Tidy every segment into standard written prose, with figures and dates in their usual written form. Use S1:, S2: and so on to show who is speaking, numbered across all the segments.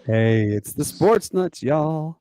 S1: Hey, it's the Sports Nuts, y'all.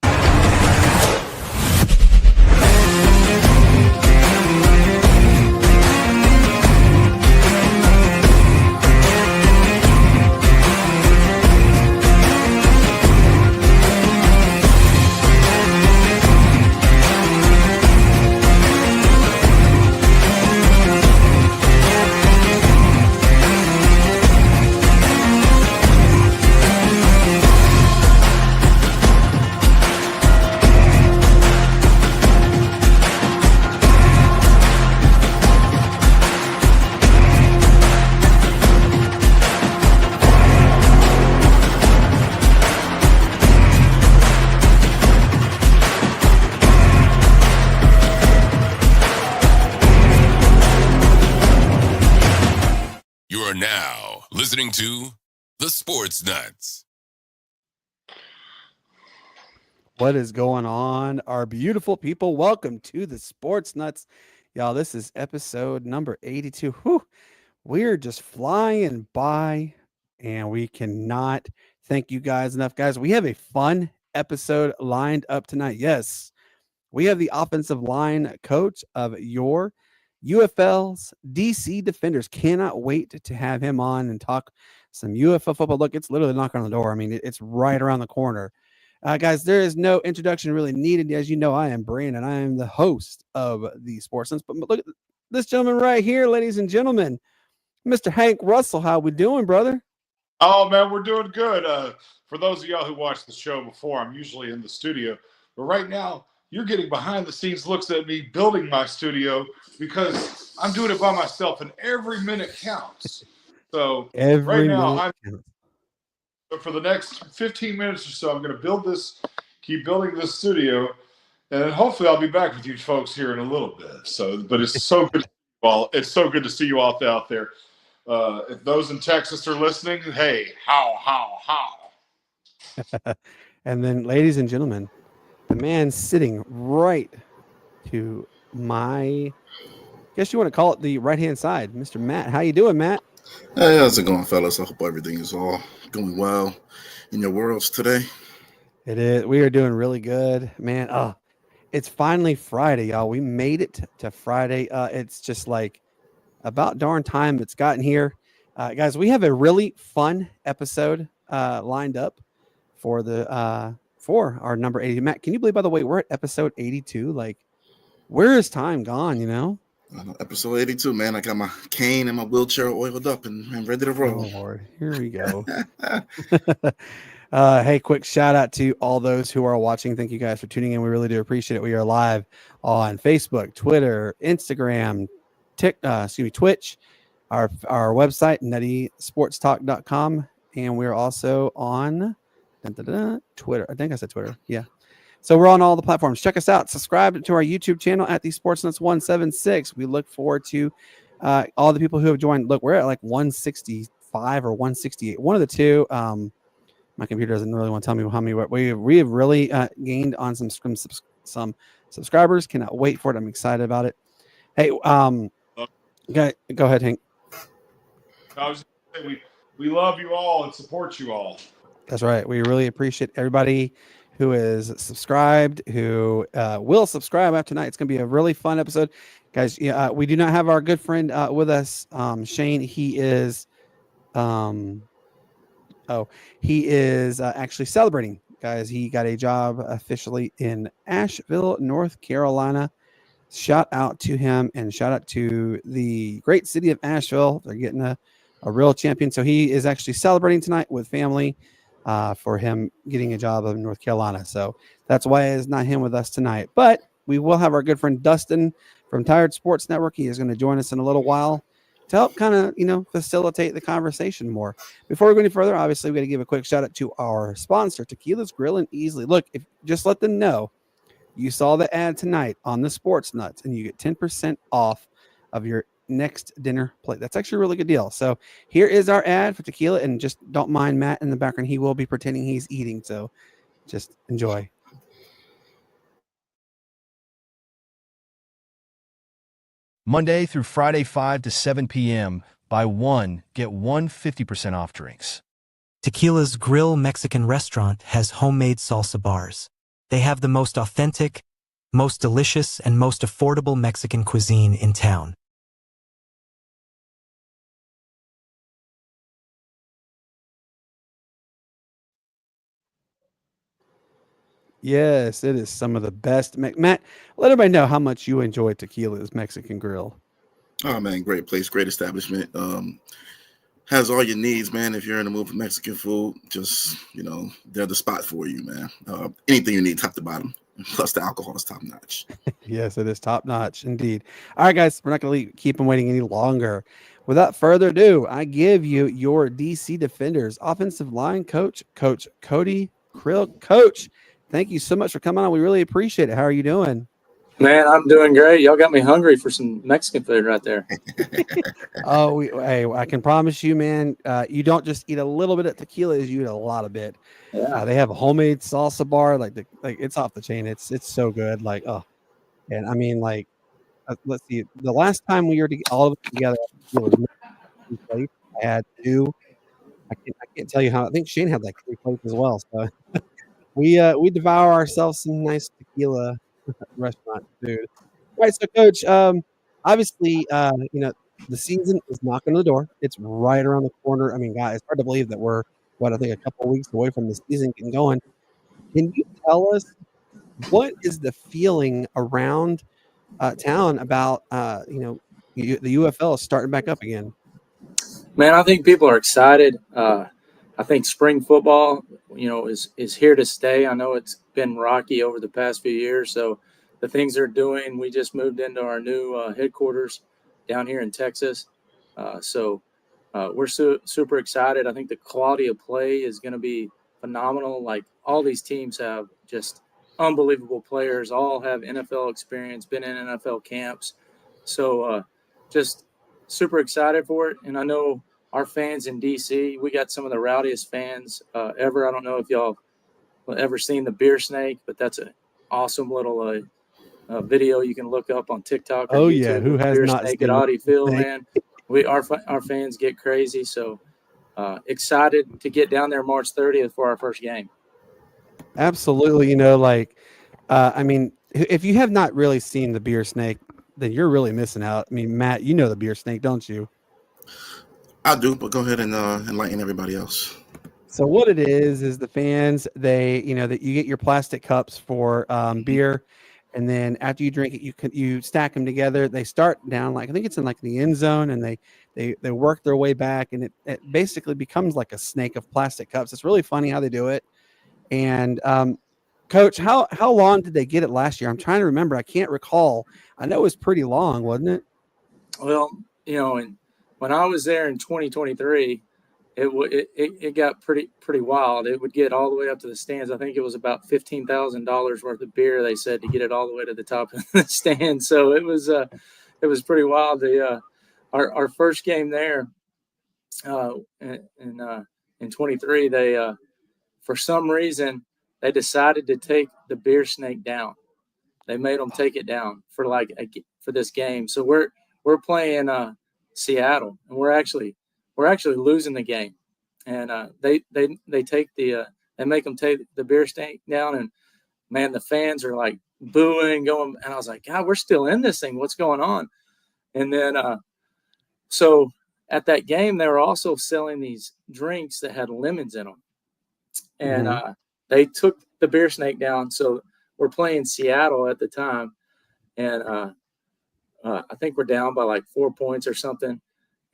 S2: You are now listening to the Sportz Nutz.
S1: What is going on, our beautiful people? Welcome to the Sports Nuts. Y'all, this is episode number 82. Whew, we're just flying by, and we cannot thank you guys enough. Guys, we have a fun episode lined up tonight. Yes, we have the offensive line coach of your UFL's DC Defenders. Cannot wait to have him on and talk some UFL football. Look, it's literally knocking on the door. I mean, it's right around the corner. Guys, there is no introduction really needed. As you know, I am Brandon. I am the host of the Sports Sense. But look at this gentleman right here, ladies and gentlemen, Mr. Hank Russell. How we doing, brother?
S3: Oh, man, we're doing good. For those of y'all who watched the show before, I'm usually in the studio. But right now, you're getting behind-the-scenes looks at me building my studio because I'm doing it by myself, and every minute counts. So right now, for the next 15 minutes or so, I'm going to keep building this studio, and then hopefully I'll be back with you folks here in a little bit. So, but it's so good. It's so good to see you all out there. If those in Texas are listening, hey, how?
S1: And then, ladies and gentlemen, the man sitting right to my, I guess you want to call it the right-hand side, Mr. Matt. How you doing, Matt?
S4: Hey, how's it going, fellas? I hope everything is all going well in your worlds today.
S1: It is. We are doing really good, man. Oh, it's finally Friday, y'all. We made it to Friday. It's just like about darn time it's gotten here. Guys, we have a really fun episode lined up for our number 80. Matt, can you believe, by the way, we're at episode 82? Like, where is time gone, you know?
S4: Episode 82, man. I got my cane and my wheelchair oiled up and ready to roll.
S1: Oh, Lord. Here we go. Hey, quick shout out to all those who are watching. Thank you guys for tuning in. We really do appreciate it. We are live on Facebook, Twitter, Instagram, Twitch, our website, nuttysportstalk.com, and we're also on Twitter. I think I said Twitter. Yeah. So we're on all the platforms. Check us out. Subscribe to our YouTube channel at the Sports Nuts 176. We look forward to all the people who have joined. Look, we're at like 165 or 168. One of the two. My computer doesn't really want to tell me how many. We have really gained on some subscribers. Cannot wait for it. I'm excited about it. Hey, go ahead, Hank.
S3: I was going to say, we love you all and support you all.
S1: That's right. We really appreciate everybody who is subscribed, who will subscribe after tonight. It's going to be a really fun episode. Guys, we do not have our good friend with us, Shane. He is actually celebrating. Guys, he got a job officially in Asheville, North Carolina. Shout out to him and shout out to the great city of Asheville. They're getting a real champion. So he is actually celebrating tonight with family for him getting a job in North Carolina. So that's why it's not him with us tonight. But we will have our good friend Dustin from Tired Sports Network. He is going to join us in a little while to help kind of, facilitate the conversation more. Before we go any further, obviously, we got to give a quick shout out to our sponsor, Tequila's Grill and Easily. Look, just let them know you saw the ad tonight on the Sports Nuts, and you get 10% off of your next dinner plate. That's actually a really good deal. So here is our ad for tequila, and just don't mind Matt in the background. He will be pretending he's eating, so just enjoy.
S5: Monday through Friday, 5 to 7 p.m. Buy one, get one 50% off drinks.
S6: Tequila's Grill Mexican restaurant has homemade salsa bars. They have the most authentic, most delicious, and most affordable Mexican cuisine in town.
S1: Yes, it is some of the best. Matt, let everybody know how much you enjoy Tequila's Mexican Grill.
S4: Oh man, great place, great establishment. Has all your needs, man. If you're in the mood for Mexican food, just they're the spot for you, man. Anything you need, top to bottom. Plus the alcohol is top notch.
S1: Yes, it is top notch indeed. All right, guys, we're not going to keep them waiting any longer. Without further ado, I give you your DC Defenders offensive line coach, Coach Cody Krill. Coach, thank you so much for coming on. We really appreciate it. How are you doing?
S7: Man, I'm doing great. Y'all got me hungry for some Mexican food right there.
S1: Hey, I can promise you, man, you don't just eat a little bit of tequila, you eat a lot of it.
S7: Yeah.
S1: They have a homemade salsa bar, like it's off the chain. It's so good. And I mean, let's see. The last time we were all of us together, it was plates. I had two. I can't tell you how. I think Shane had like 3 plates as well. So we devour ourselves some nice tequila restaurant food. All right, so Coach, obviously, the season is knocking on the door. It's right around the corner. I mean, guys, it's hard to believe that we're I think a couple of weeks away from the season getting going. Can you tell us what is the feeling around town about the UFL is starting back up again?
S7: Man, I think people are excited. I think spring football, is here to stay. I know it's been rocky over the past few years. So the things they're doing, we just moved into our new headquarters down here in Texas. So we're super excited. I think the quality of play is going to be phenomenal. Like all these teams have just unbelievable players, all have NFL experience, been in NFL camps. So just super excited for it. And I know our fans in DC, we got some of the rowdiest fans ever. I don't know if y'all ever seen the beer snake, but that's an awesome little video you can look up on TikTok or YouTube.
S1: Yeah, who has
S7: beer
S1: not
S7: snake
S1: seen
S7: at Audi Field,
S1: snake?
S7: man? Our fans get crazy. So excited to get down there March 30th for our first game.
S1: Absolutely. I mean, if you have not really seen the beer snake, then you're really missing out. I mean, Matt, you know the beer snake, don't you?
S4: I do, but go ahead and enlighten everybody else.
S1: So what it is the fans, that you get your plastic cups for beer, and then after you drink it, you stack them together. They start down I think it's in the end zone, and they work their way back, and it basically becomes like a snake of plastic cups. It's really funny how they do it. And Coach, how long did they get it last year? I'm trying to remember. I can't recall. I know it was pretty long, wasn't it?
S7: Well, and when I was there in 2023, it got pretty wild. It would get all the way up to the stands. I think it was about $15,000 worth of beer. They said to get it all the way to the top of the stand. So it was pretty wild. Our first game there in 23, they for some reason they decided to take the beer snake down. They made them take it down for this game. So we're playing Seattle, and we're actually losing the game. And they take they make them take the beer snake down, and man, the fans are like booing, going. And I was like, God, we're still in this thing. What's going on? And then so at that game, they were also selling these drinks that had lemons in them, and they took the beer snake down. So we're playing Seattle at the time, and I think we're down by like 4 points or something.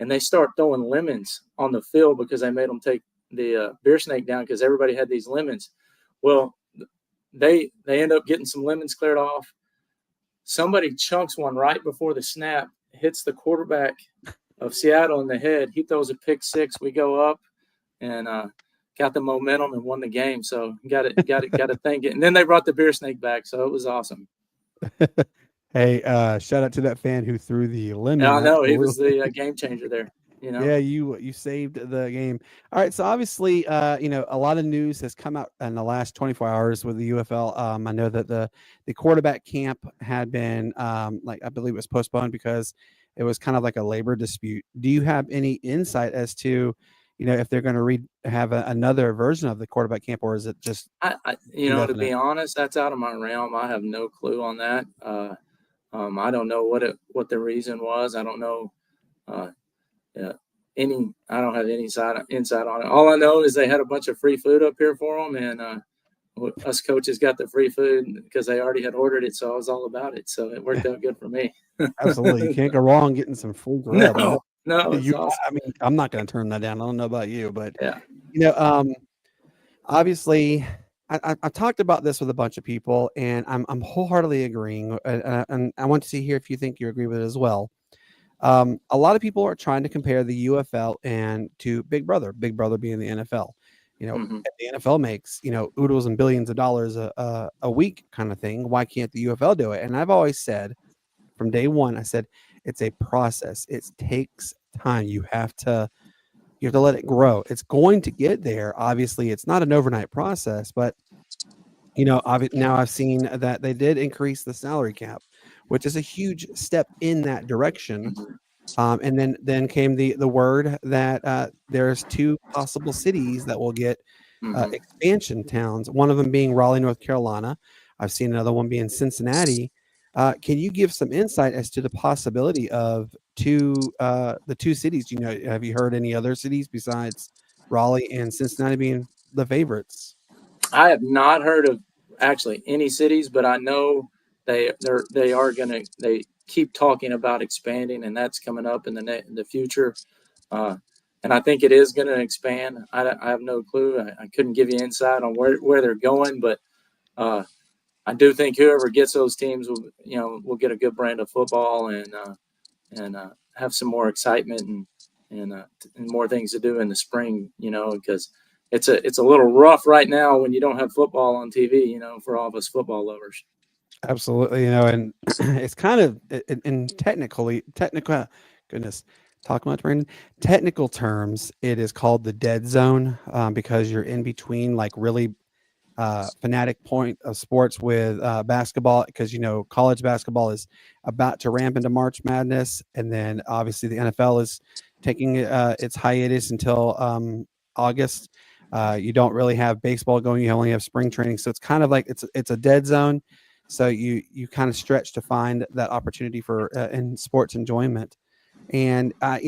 S7: And they start throwing lemons on the field because they made them take the beer snake down because everybody had these lemons. Well, they end up getting some lemons cleared off. Somebody chunks one right before the snap, hits the quarterback of Seattle in the head. He throws a pick six. We go up and got the momentum and won the game. So got to thank it. And then they brought the beer snake back, so it was awesome.
S1: Hey, shout out to that fan who threw the lemon.
S7: I know he was the game changer there.
S1: Yeah, you saved the game. All right, so obviously, a lot of news has come out in the last 24 hours with the UFL. I know that the quarterback camp had been I believe it was postponed because it was kind of like a labor dispute. Do you have any insight as to, if they're going to have another version of the quarterback camp, or is it just
S7: to be honest, that's out of my realm. I have no clue on that. I don't know what the reason was. I don't know I don't have any insight on it. All I know is they had a bunch of free food up here for them, and us coaches got the free food because they already had ordered it, so I was all about it. So it worked out good for me.
S1: Absolutely, you can't go wrong getting some free grub.
S7: No, it's awesome.
S1: I mean, I'm not going to turn that down. I don't know about you, but
S7: yeah,
S1: obviously, I've talked about this with a bunch of people, and I'm wholeheartedly agreeing, and I want to see here if you think you agree with it as well. A lot of people are trying to compare the UFL and to Big Brother being the NFL. The NFL makes, oodles and billions of dollars a week kind of thing. Why can't the UFL do it? And I've always said from day one, I said, it's a process. It takes time. You have to let it grow. It's going to get there. Obviously, it's not an overnight process, but now I've seen that they did increase the salary cap, which is a huge step in that direction. And then came the word that there's 2 possible cities that will get expansion towns. One of them being Raleigh, North Carolina. I've seen another one being Cincinnati. Can you give some insight as to the possibility of the 2 cities? Have you heard any other cities besides Raleigh and Cincinnati being the favorites?
S7: I have not heard of actually any cities, but I know they keep talking about expanding, and that's coming up in the future. And I think it is going to expand. I have no clue. I couldn't give you insight on where they're going, but I do think whoever gets those teams will get a good brand of football and have some more excitement and more things to do in the spring. Because it's a little rough right now when you don't have football on TV. For all of us football lovers.
S1: Absolutely, and it's kind of in technical, goodness, talk much, Brandon. Technical terms, it is called the dead zone because you're in between like really fanatic point of sports with basketball, because college basketball is about to ramp into March Madness, and then obviously the NFL is taking its hiatus until August. You don't really have baseball going; you only have spring training, so it's kind of like it's a dead zone. So you kind of stretch to find that opportunity for in sports enjoyment. And I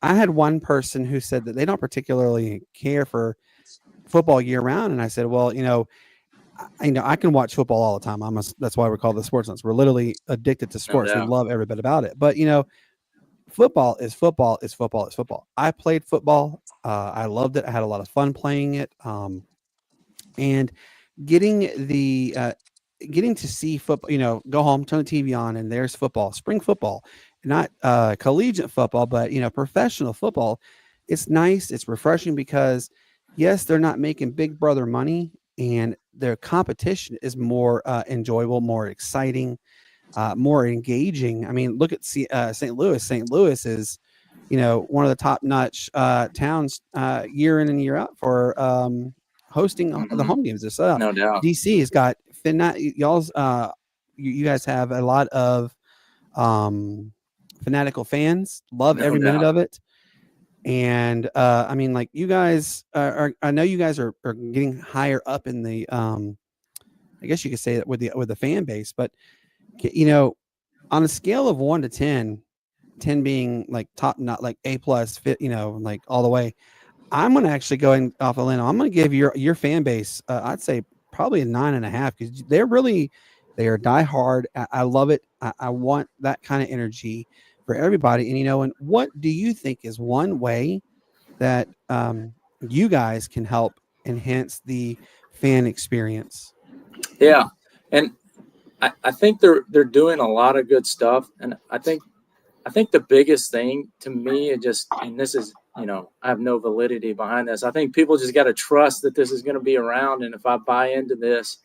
S1: had one person who said that they don't particularly care for football year round, and I said, well, I can watch football all the time. That's why we're called the Sportz Nutz. We're literally addicted to sports. We love every bit about it. But football is football is football is football. I played football. I loved it. I had a lot of fun playing it. And getting to see football, go home, turn the TV on, and there's football, spring football, not collegiate football, but professional football. It's nice. It's refreshing because yes, they're not making Big Brother money, and their competition is more enjoyable, more exciting, more engaging. I mean, look at St. Louis. St. Louis is, one of the top-notch towns year in and year out for hosting the home games.
S7: No doubt.
S1: DC has got you guys have a lot of fanatical fans. Love every minute of it. And I mean, like, you guys I know you guys are getting higher up in the I guess you could say that with the fan base, but on a scale of 1 to 10, 10 being like top, not like A plus fit, like all the way, I'm going to actually go off a limb. I'm going to give your fan base, I'd say probably a 9.5, because they are diehard. I love it. I want that kind of energy for everybody. And, and what do you think is one way that you guys can help enhance the fan experience?
S7: Yeah. And I think they're doing a lot of good stuff. And I think the biggest thing to me, and this is, I have no validity behind this. I think people just got to trust that this is going to be around. And if I buy into this,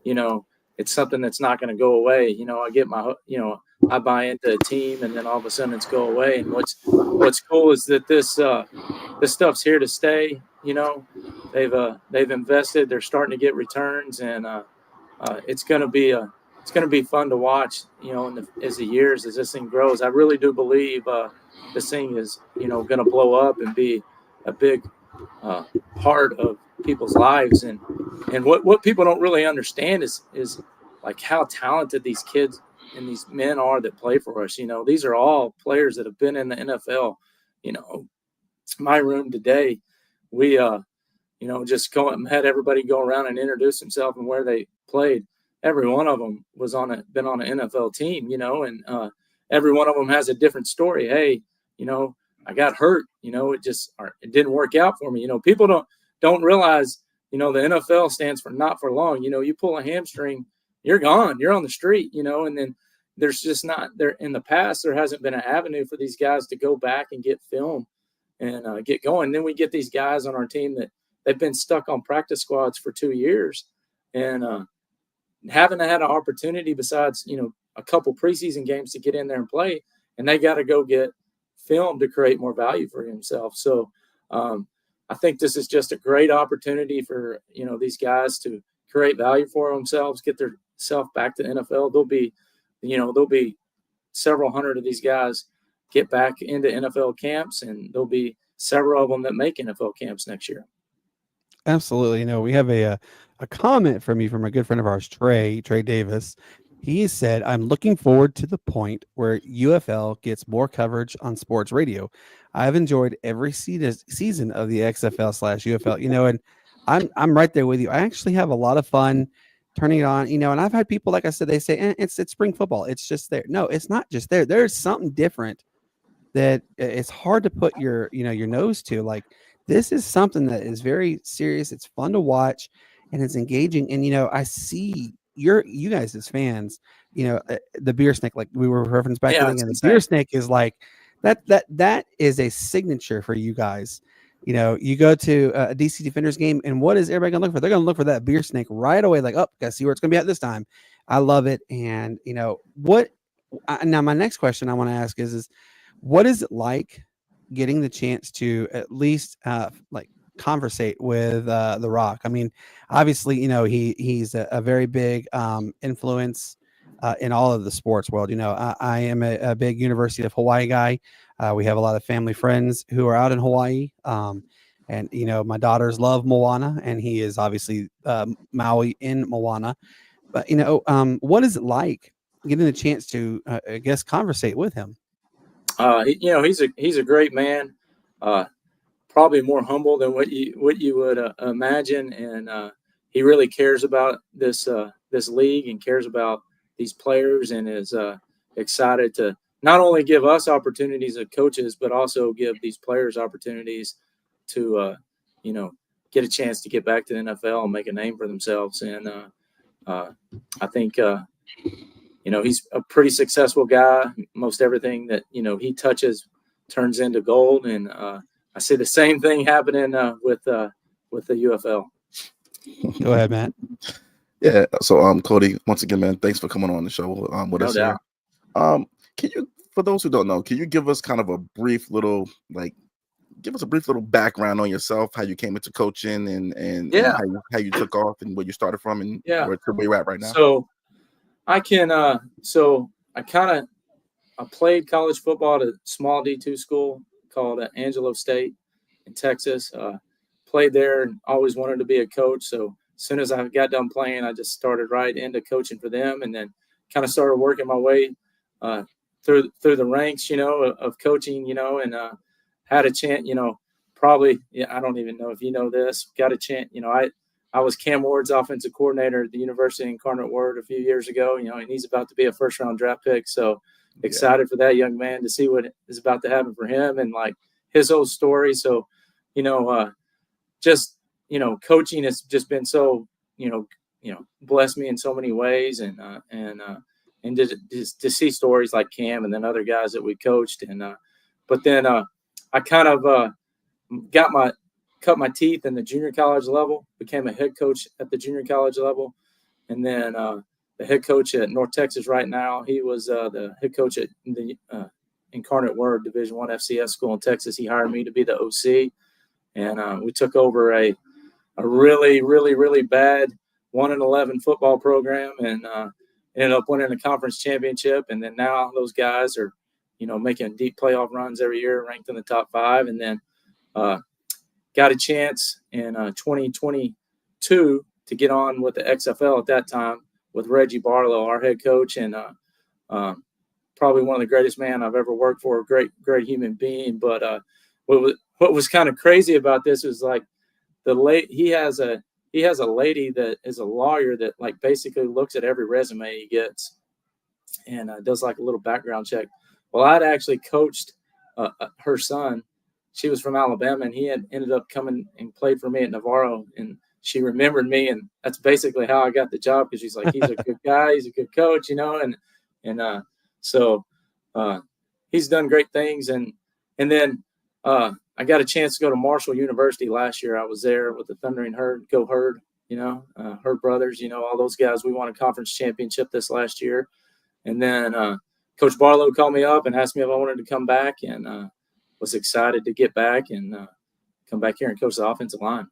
S7: it's something that's not going to go away. I get I buy into a team, and then all of a sudden it's go away. And what's cool is that this stuff's here to stay. They've invested. They're starting to get returns, and it's going to be fun to watch. As this thing grows. I really do believe this thing is going to blow up and be big part of people's lives. And what people don't really understand is like how talented these kids and these men are that play for us. These are all players that have been in the NFL. My room today, we just had everybody go around and introduce themselves and where they played. Every one of them been on an NFL team, and every one of them has a different story. Hey, I got hurt, it didn't work out for me. People don't realize, the NFL stands for not for long. You pull a hamstring, you're gone, you're on the street, and then there's just not there in the past, there hasn't been an avenue for these guys to go back and get film and get going. And then we get these guys on our team that they've been stuck on practice squads for 2 years and haven't had an opportunity besides, a couple preseason games to get in there and play. And they got to go get film to create more value for himself. So I think this is just a great opportunity for, these guys to create value for themselves, get their self back to the NFL. There'll be several hundred of these guys get back into NFL camps, and there'll be several of them that make NFL camps next year.
S1: Absolutely. We have a comment from you from a good friend of ours, Trey Davis. He said, I'm looking forward to the point where UFL gets more coverage on sports radio. I've enjoyed every season of the XFL/UFL, and I'm right there with you. I actually have a lot of fun turning it on, and I've had people, like I said, they say, it's spring football. It's just there. No, it's not just there. There's something different that it's hard to put your nose to. Like, this is something that is very serious. It's fun to watch and it's engaging. And, I see you guys as fans, the beer snake, like we were referenced back to, and the beer snake is like that is a signature for you guys. You go to a DC Defenders game, and what is everybody gonna look for? They're gonna look for that beer snake right away. Like, oh, gotta see where it's gonna be at this time. I love it. And now my next question I want to ask is what is it like getting the chance to at least conversate with The Rock? I mean, obviously, he's a very big influence in all of the sports world. I am a big University of Hawaii guy. We have a lot of family friends who are out in Hawaii. And my daughters love Moana, and he is obviously Maui in Moana. But what is it like getting the chance to I guess conversate with him?
S7: He's a great man. Probably more humble than what you would imagine, and he really cares about this league and cares about these players, and is excited to not only give us opportunities as coaches, but also give these players opportunities to get a chance to get back to the NFL and make a name for themselves. And I think he's a pretty successful guy. Most everything that he touches turns into gold, and I see the same thing happening with the UFL.
S1: Go ahead, Matt.
S4: Yeah. So, Cody, once again, man, thanks for coming on the show with us here. Can you, for those who don't know, can you give us kind of a brief little background on yourself, how you came into coaching, and how you took off and where you started from, and where you're at right now?
S7: So I can. I played college football at a small D2 school called Angelo State in Texas. Played there and always wanted to be a coach. So as soon as I got done playing, I just started right into coaching for them, and then kind of started working my way through the ranks, of coaching, and had a chance, probably, I don't even know if you know this, got a chance, I was Cam Ward's offensive coordinator at the University of Incarnate Word a few years ago, and he's about to be a first-round draft pick. So excited for that young man to see what is about to happen for him and like his whole story. So, coaching has just been so, blessed me in so many ways, and to see stories like Cam and then other guys that we coached. And, but then I kind of cut my teeth in the junior college level, became a head coach at the junior college level. And then the head coach at North Texas right now, he was the head coach at the Incarnate Word Division I FCS school in Texas. He hired me to be the OC. And we took over a really, really, really bad 1-11 football program, and ended up winning a conference championship. And then now those guys are, making deep playoff runs every year, ranked in the top 5. And then got a chance in 2022 to get on with the XFL at that time with Reggie Barlow, our head coach, and probably one of the greatest men I've ever worked for, great human being. But what was kind of crazy about this was like he has a lady that is a lawyer that like basically looks at every resume he gets and does like a little background check. Well, I'd actually coached her son. She was from Alabama, and he had ended up coming and played for me at Navarro, and she remembered me, and that's basically how I got the job, because she's like, he's a good guy, he's a good coach, you know, and so he's done great things, and then I got a chance to go to Marshall University last year. I was there with the Thundering Herd, Go Herd, you know, Herd Brothers, you know, all those guys. We won a conference championship this last year, and then Coach Barlow called me up and asked me if I wanted to come back, and was excited to get back and come back here and coach the offensive line.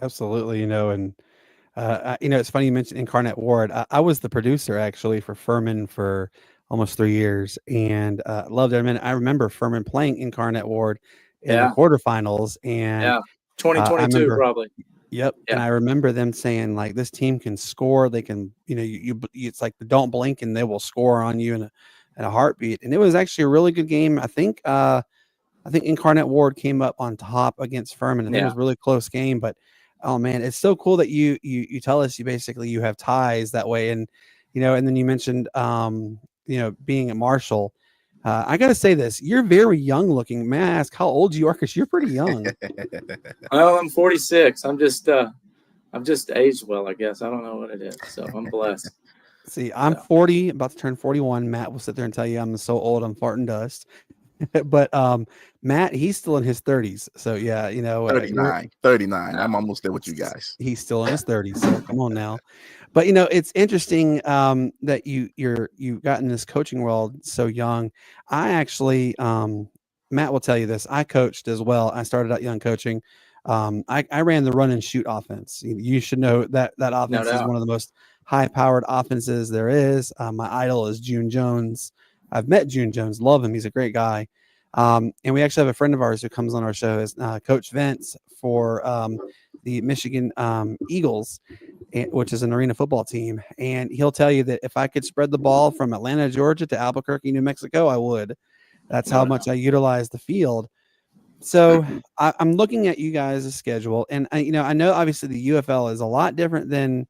S1: Absolutely, you know, and you know, it's funny you mentioned Incarnate Ward. I was the producer actually for Furman for almost 3 years, and loved it. I mean, I remember Furman playing Incarnate Ward in the quarterfinals, and
S7: 2022 probably.
S1: Yep.
S7: Yeah.
S1: And I remember them saying like, this team can score. They can, you know, it's like the don't blink and they will score on you in a heartbeat. And it was actually a really good game. I think Incarnate Ward came up on top against Furman, and it was a really close game. But oh man, it's so cool that you tell us you have ties that way. And, you know, and then you mentioned, you know, being at Marshall. I got to say this, you're very young looking. May I ask how old you are? Because you're pretty young.
S7: Well, I'm 46. I'm just aged well, I guess. I don't know what it is. So I'm blessed.
S1: See, I'm 40, about to turn 41. Matt will sit there and tell you I'm so old, I'm farting dust. But Matt, he's still in his 30s. So yeah, you know,
S4: 39. I'm almost there with you guys.
S1: He's still in his 30s. So come on now. But you know, it's interesting that you got in this coaching world so young. I actually, Matt will tell you this. I coached as well. I started out young coaching. I ran the run and shoot offense. You should know that offense is one of the most high-powered offenses there is. My idol is June Jones. I've met June Jones, love him. He's a great guy. And we actually have a friend of ours who comes on our show, is Coach Vince for the Michigan Eagles, which is an arena football team. And he'll tell you that if I could spread the ball from Atlanta, Georgia to Albuquerque, New Mexico, I would. That's how much I utilize the field. So I'm looking at you guys' schedule, and you know, I know obviously the UFL is a lot different than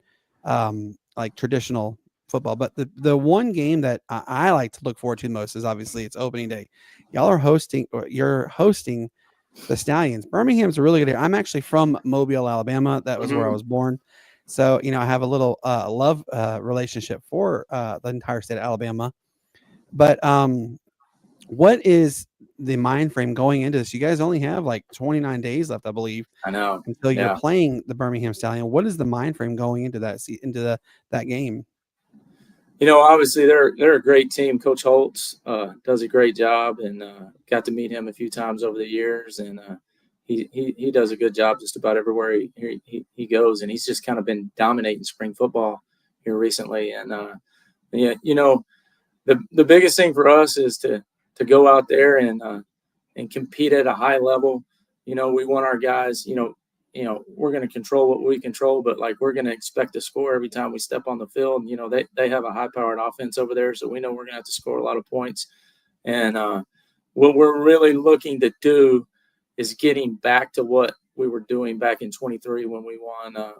S1: like traditional football, but the one game that I like to look forward to the most is obviously it's opening day. You're hosting the Stallions. Birmingham's a really good area. I'm actually from Mobile, Alabama. That was where I was born. So, you know, I have a little love relationship for the entire state of Alabama. But what is the mind frame going into this? You guys only have like 29 days left, I believe.
S7: I know.
S1: Until you're playing the Birmingham Stallion. What is the mind frame going into that game? You
S7: know, obviously they're a great team. Coach Holtz does a great job, and got to meet him a few times over the years, and he does a good job just about everywhere he goes, and he's just kind of been dominating spring football here recently. And yeah, you know, the biggest thing for us is to go out there and compete at a high level. You know, we want our guys, you know, we're going to control what we control, but like we're going to expect to score every time we step on the field. You know, they have a high-powered offense over there, so we know we're going to have to score a lot of points. And what we're really looking to do is getting back to what we were doing back in 23 when we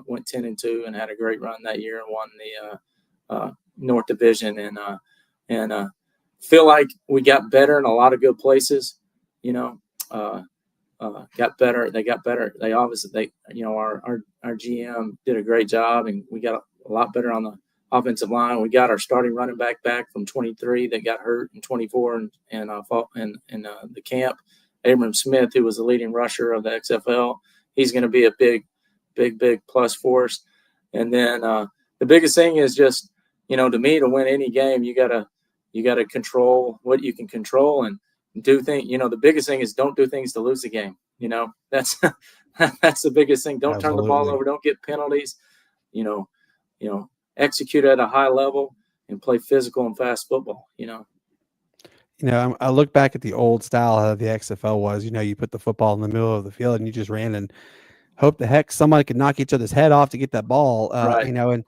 S7: went 10-2 and had a great run that year and won the North Division, and feel like we got better in a lot of good places. You know, got better. They got better. You know, our GM did a great job, and we got a lot better on the offensive line. We got our starting running back from 23 that got hurt in 24 and fought in the camp. Abram Smith, who was the leading rusher of the XFL, he's going to be a big plus for us. And then the biggest thing is just, you know, to me, to win any game, you gotta control what you can control and do things. You know, the biggest thing is don't do things to lose the game. You know, that's the biggest thing. Don't turn the ball over. Don't get penalties. You know, execute at a high level and play physical and fast football. You
S1: I look back at the old style how the XFL was. You put the football in the middle of the field and you just ran and hope the heck somebody could knock each other's head off to get that ball.
S7: Right.
S1: And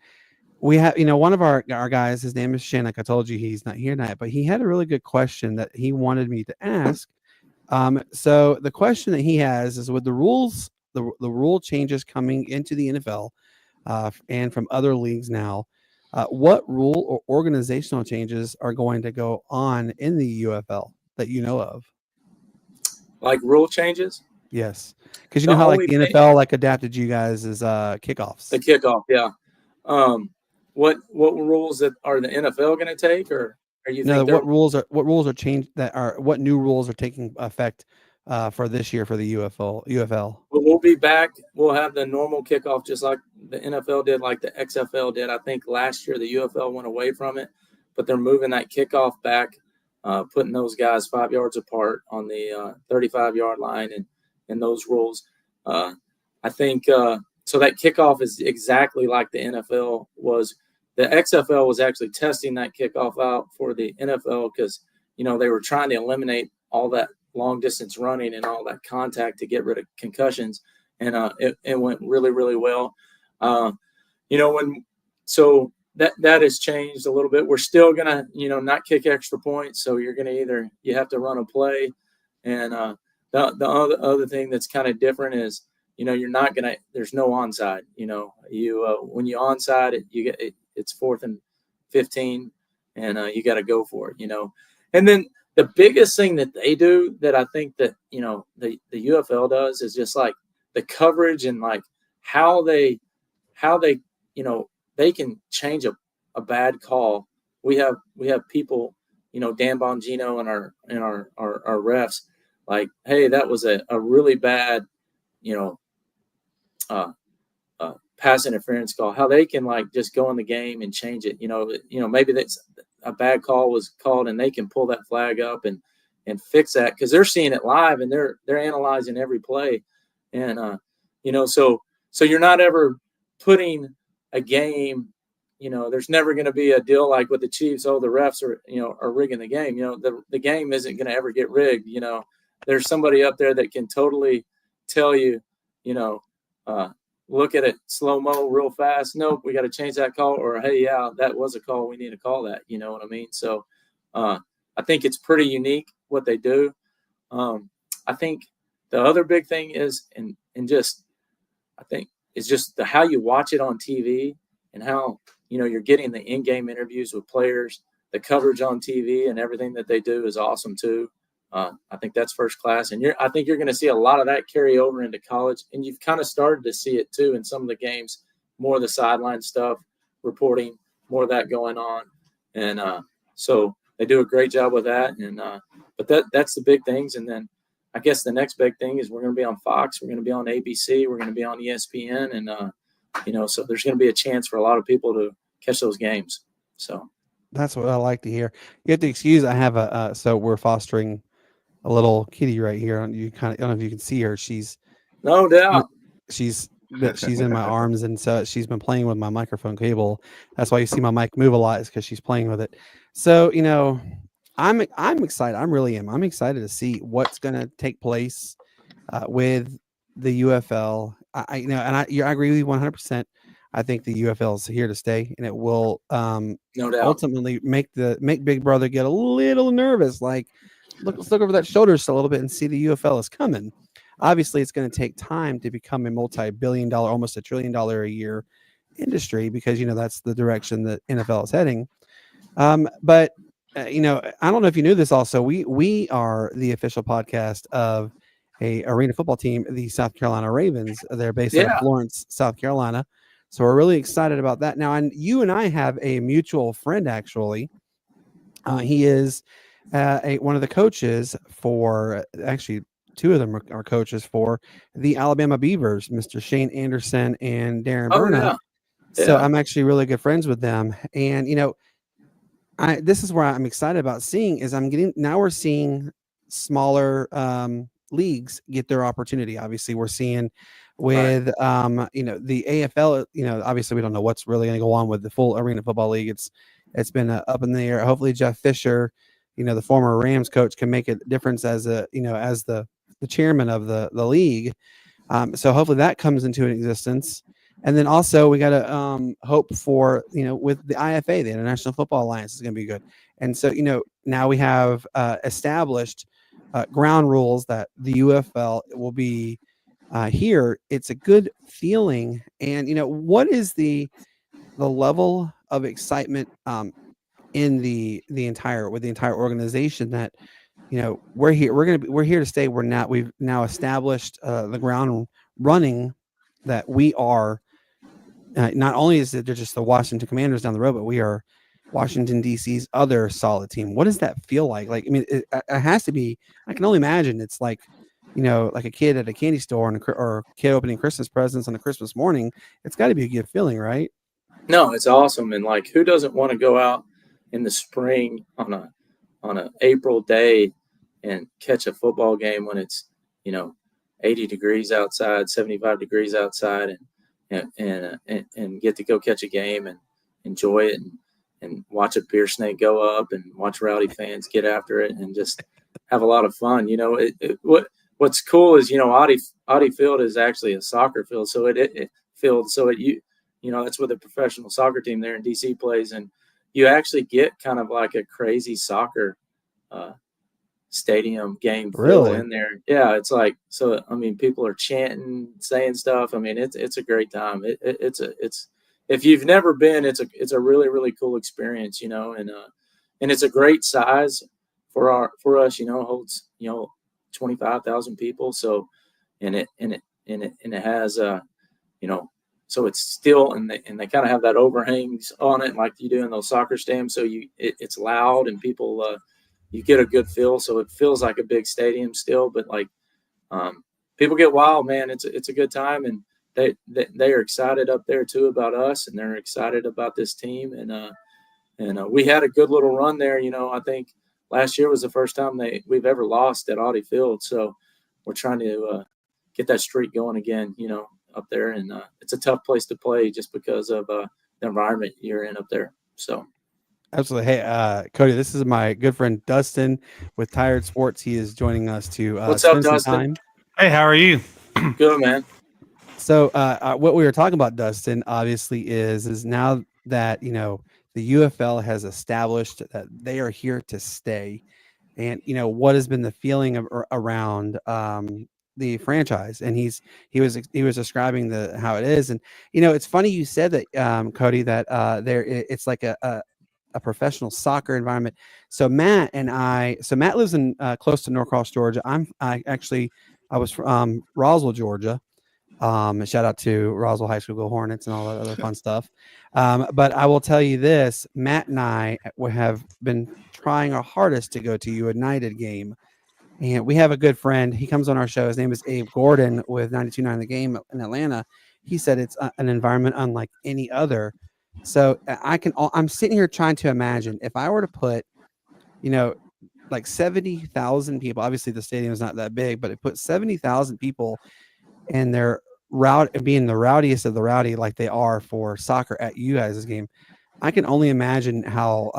S1: we have, one of our guys, his name is Shane. Like I told you, he's not here tonight, but he had a really good question that he wanted me to ask. So the question that he has is, with the rules, the rule changes coming into the NFL and from other leagues now, what rule or organizational changes are going to go on in the UFL that you know of?
S7: Like rule changes?
S1: Yes, because you know how like the NFL like adapted you guys as kickoffs.
S7: The kickoff, yeah. What rules that are the NFL going to take, or are you?
S1: No, what rules are changed what new rules are taking effect for this year for the UFL?
S7: Well, we'll be back. We'll have the normal kickoff just like the NFL did, like the XFL did. I think last year the UFL went away from it, but they're moving that kickoff back, putting those guys 5 yards apart on the 35-yard line and those rules. I think so that kickoff is exactly like the NFL was. The XFL was actually testing that kickoff out for the NFL because, they were trying to eliminate all that long distance running and all that contact to get rid of concussions. And it went really, really well. So that has changed a little bit. We're still going to, not kick extra points. So you're going to you have to run a play. And the other thing that's kind of different is, you're not going to, there's no onside, when you onside it, you get it. It's 4th and 15 and you got to go for it, And then the biggest thing that they do that I think that, the UFL does is just like the coverage and like how they, they can change a bad call. We have people, Dan Bongino and our refs like, hey, that was a really bad, pass interference call, how they can like just go in the game and change it. Maybe that's a bad call was called and they can pull that flag up and fix that because they're seeing it live and they're analyzing every play. And, so you're not ever putting a game, there's never going to be a deal like with the Chiefs. Oh, the refs are rigging the game. The game isn't going to ever get rigged. There's somebody up there that can totally tell you, look at it slow-mo real fast. Nope, we got to change that call. Or, hey, yeah, that was a call. We need to call that. You know what I mean? So I think it's pretty unique what they do. I think the other big thing is, I think it's just how you watch it on TV and how, you're getting the in-game interviews with players. The coverage on TV and everything that they do is awesome too. I think that's first class. And I think you're going to see a lot of that carry over into college. And you've kind of started to see it too in some of the games, more of the sideline stuff, reporting, more of that going on. And so they do a great job with that. And but that's the big things. And then I guess the next big thing is we're going to be on Fox. We're going to be on ABC. We're going to be on ESPN. And, so there's going to be a chance for a lot of people to catch those games. So
S1: that's what I like to hear. You have to excuse, I have so we're fostering a little kitty right here. You kind of, I don't know if you can see her. She's
S7: no doubt.
S1: She's in my arms, and so she's been playing with my microphone cable. That's why you see my mic move a lot, is because she's playing with it. So I'm excited. I'm excited to see what's going to take place with the UFL. I agree with you 100%. I think the UFL is here to stay, and it will
S7: no doubt
S1: ultimately make Big Brother get a little nervous. Like, let's look over that shoulder just a little bit and see the UFL is coming. Obviously, it's going to take time to become a multi-billion-dollar, almost $1 trillion a year industry, because that's the direction that NFL is heading. But I don't know if you knew this. Also, we are the official podcast of a arena football team, the South Carolina Ravens. They're based out of Florence, South Carolina. So we're really excited about that. Now, and you and I have a mutual friend, actually. He is one of the coaches for, actually, two of them are coaches for the Alabama Beavers, Mr. Shane Anderson and Darren Burnett. Yeah. So I'm actually really good friends with them. And, this is where I'm excited about seeing is we're seeing smaller leagues get their opportunity. Obviously, we're seeing with the AFL, obviously we don't know what's really going to go on with the full Arena Football League. It's been up in the air. Hopefully Jeff Fisher the former Rams coach can make a difference as as the chairman of the league. So hopefully that comes into existence. And then also we got to hope for, with the IFA, the International Football Alliance, is going to be good. And so, now we have established ground rules that the UFL will be here. It's a good feeling. And, what is the level of excitement in the entire organization that, we're here to stay. We've now established the ground running that we are. Not only is it they're just the Washington Commanders down the road, but we are Washington D.C.'s other solid team. What does that feel like? Like, I mean, it has to be. I can only imagine it's like, like a kid at a candy store or a kid opening Christmas presents on a Christmas morning. It's got to be a good feeling, right?
S7: No, it's awesome. And like, who doesn't want to go out in the spring on a April day and catch a football game when it's 80 degrees outside, 75 degrees outside, and get to go catch a game and enjoy it and watch a beer snake go up and watch rowdy fans get after it and just have a lot of fun. What's cool is, Audi Field is actually a soccer field. So that's where the professional soccer team there in DC plays. And you actually get kind of like a crazy soccer stadium game feel in there. Yeah, it's like, so I mean, people are chanting, saying stuff. I mean, it's a great time. It's if you've never been, it's a really, really cool experience, and it's a great size for us, holds 25,000 people. So and it has so it's still, and they kind of have that overhangs on it like you do in those soccer stadiums. So it's loud and people you get a good feel, so it feels like a big stadium still, but like people get wild, man. It's a good time, and they are excited up there too about us, and they're excited about this team, and we had a good little run there. I think last year was the first time we've ever lost at Audi Field, so we're trying to get that streak going again, up there, and it's a tough place to play just because of the environment you're in up there. So.
S1: Absolutely. Hey, Cody, this is my good friend Dustin with Tired Sports. He is joining us to
S7: What's up, Dustin?
S1: Time.
S8: Hey, how are you?
S7: Good, man.
S1: So what we were talking about, Dustin, obviously is now that, the UFL has established that they are here to stay. And, what has been the feeling around the franchise? And he was describing how it is. And, it's funny you said that, Cody, that it's like a professional soccer environment. So Matt lives in close to Norcross, Georgia. I was from Roswell, Georgia. Shout out to Roswell High School Go Hornets and all that other fun stuff. But I will tell you this, Matt and I have been trying our hardest to go to a United game. And we have a good friend. He comes on our show. His name is Abe Gordon with 92.9 The Game in Atlanta. He said it's an environment unlike any other. So I'm sitting here trying to imagine if I were to put, like 70,000 people, obviously the stadium is not that big, but it put 70,000 people and they're being the rowdiest of the rowdy, like they are for soccer at you guys' game. I can only imagine how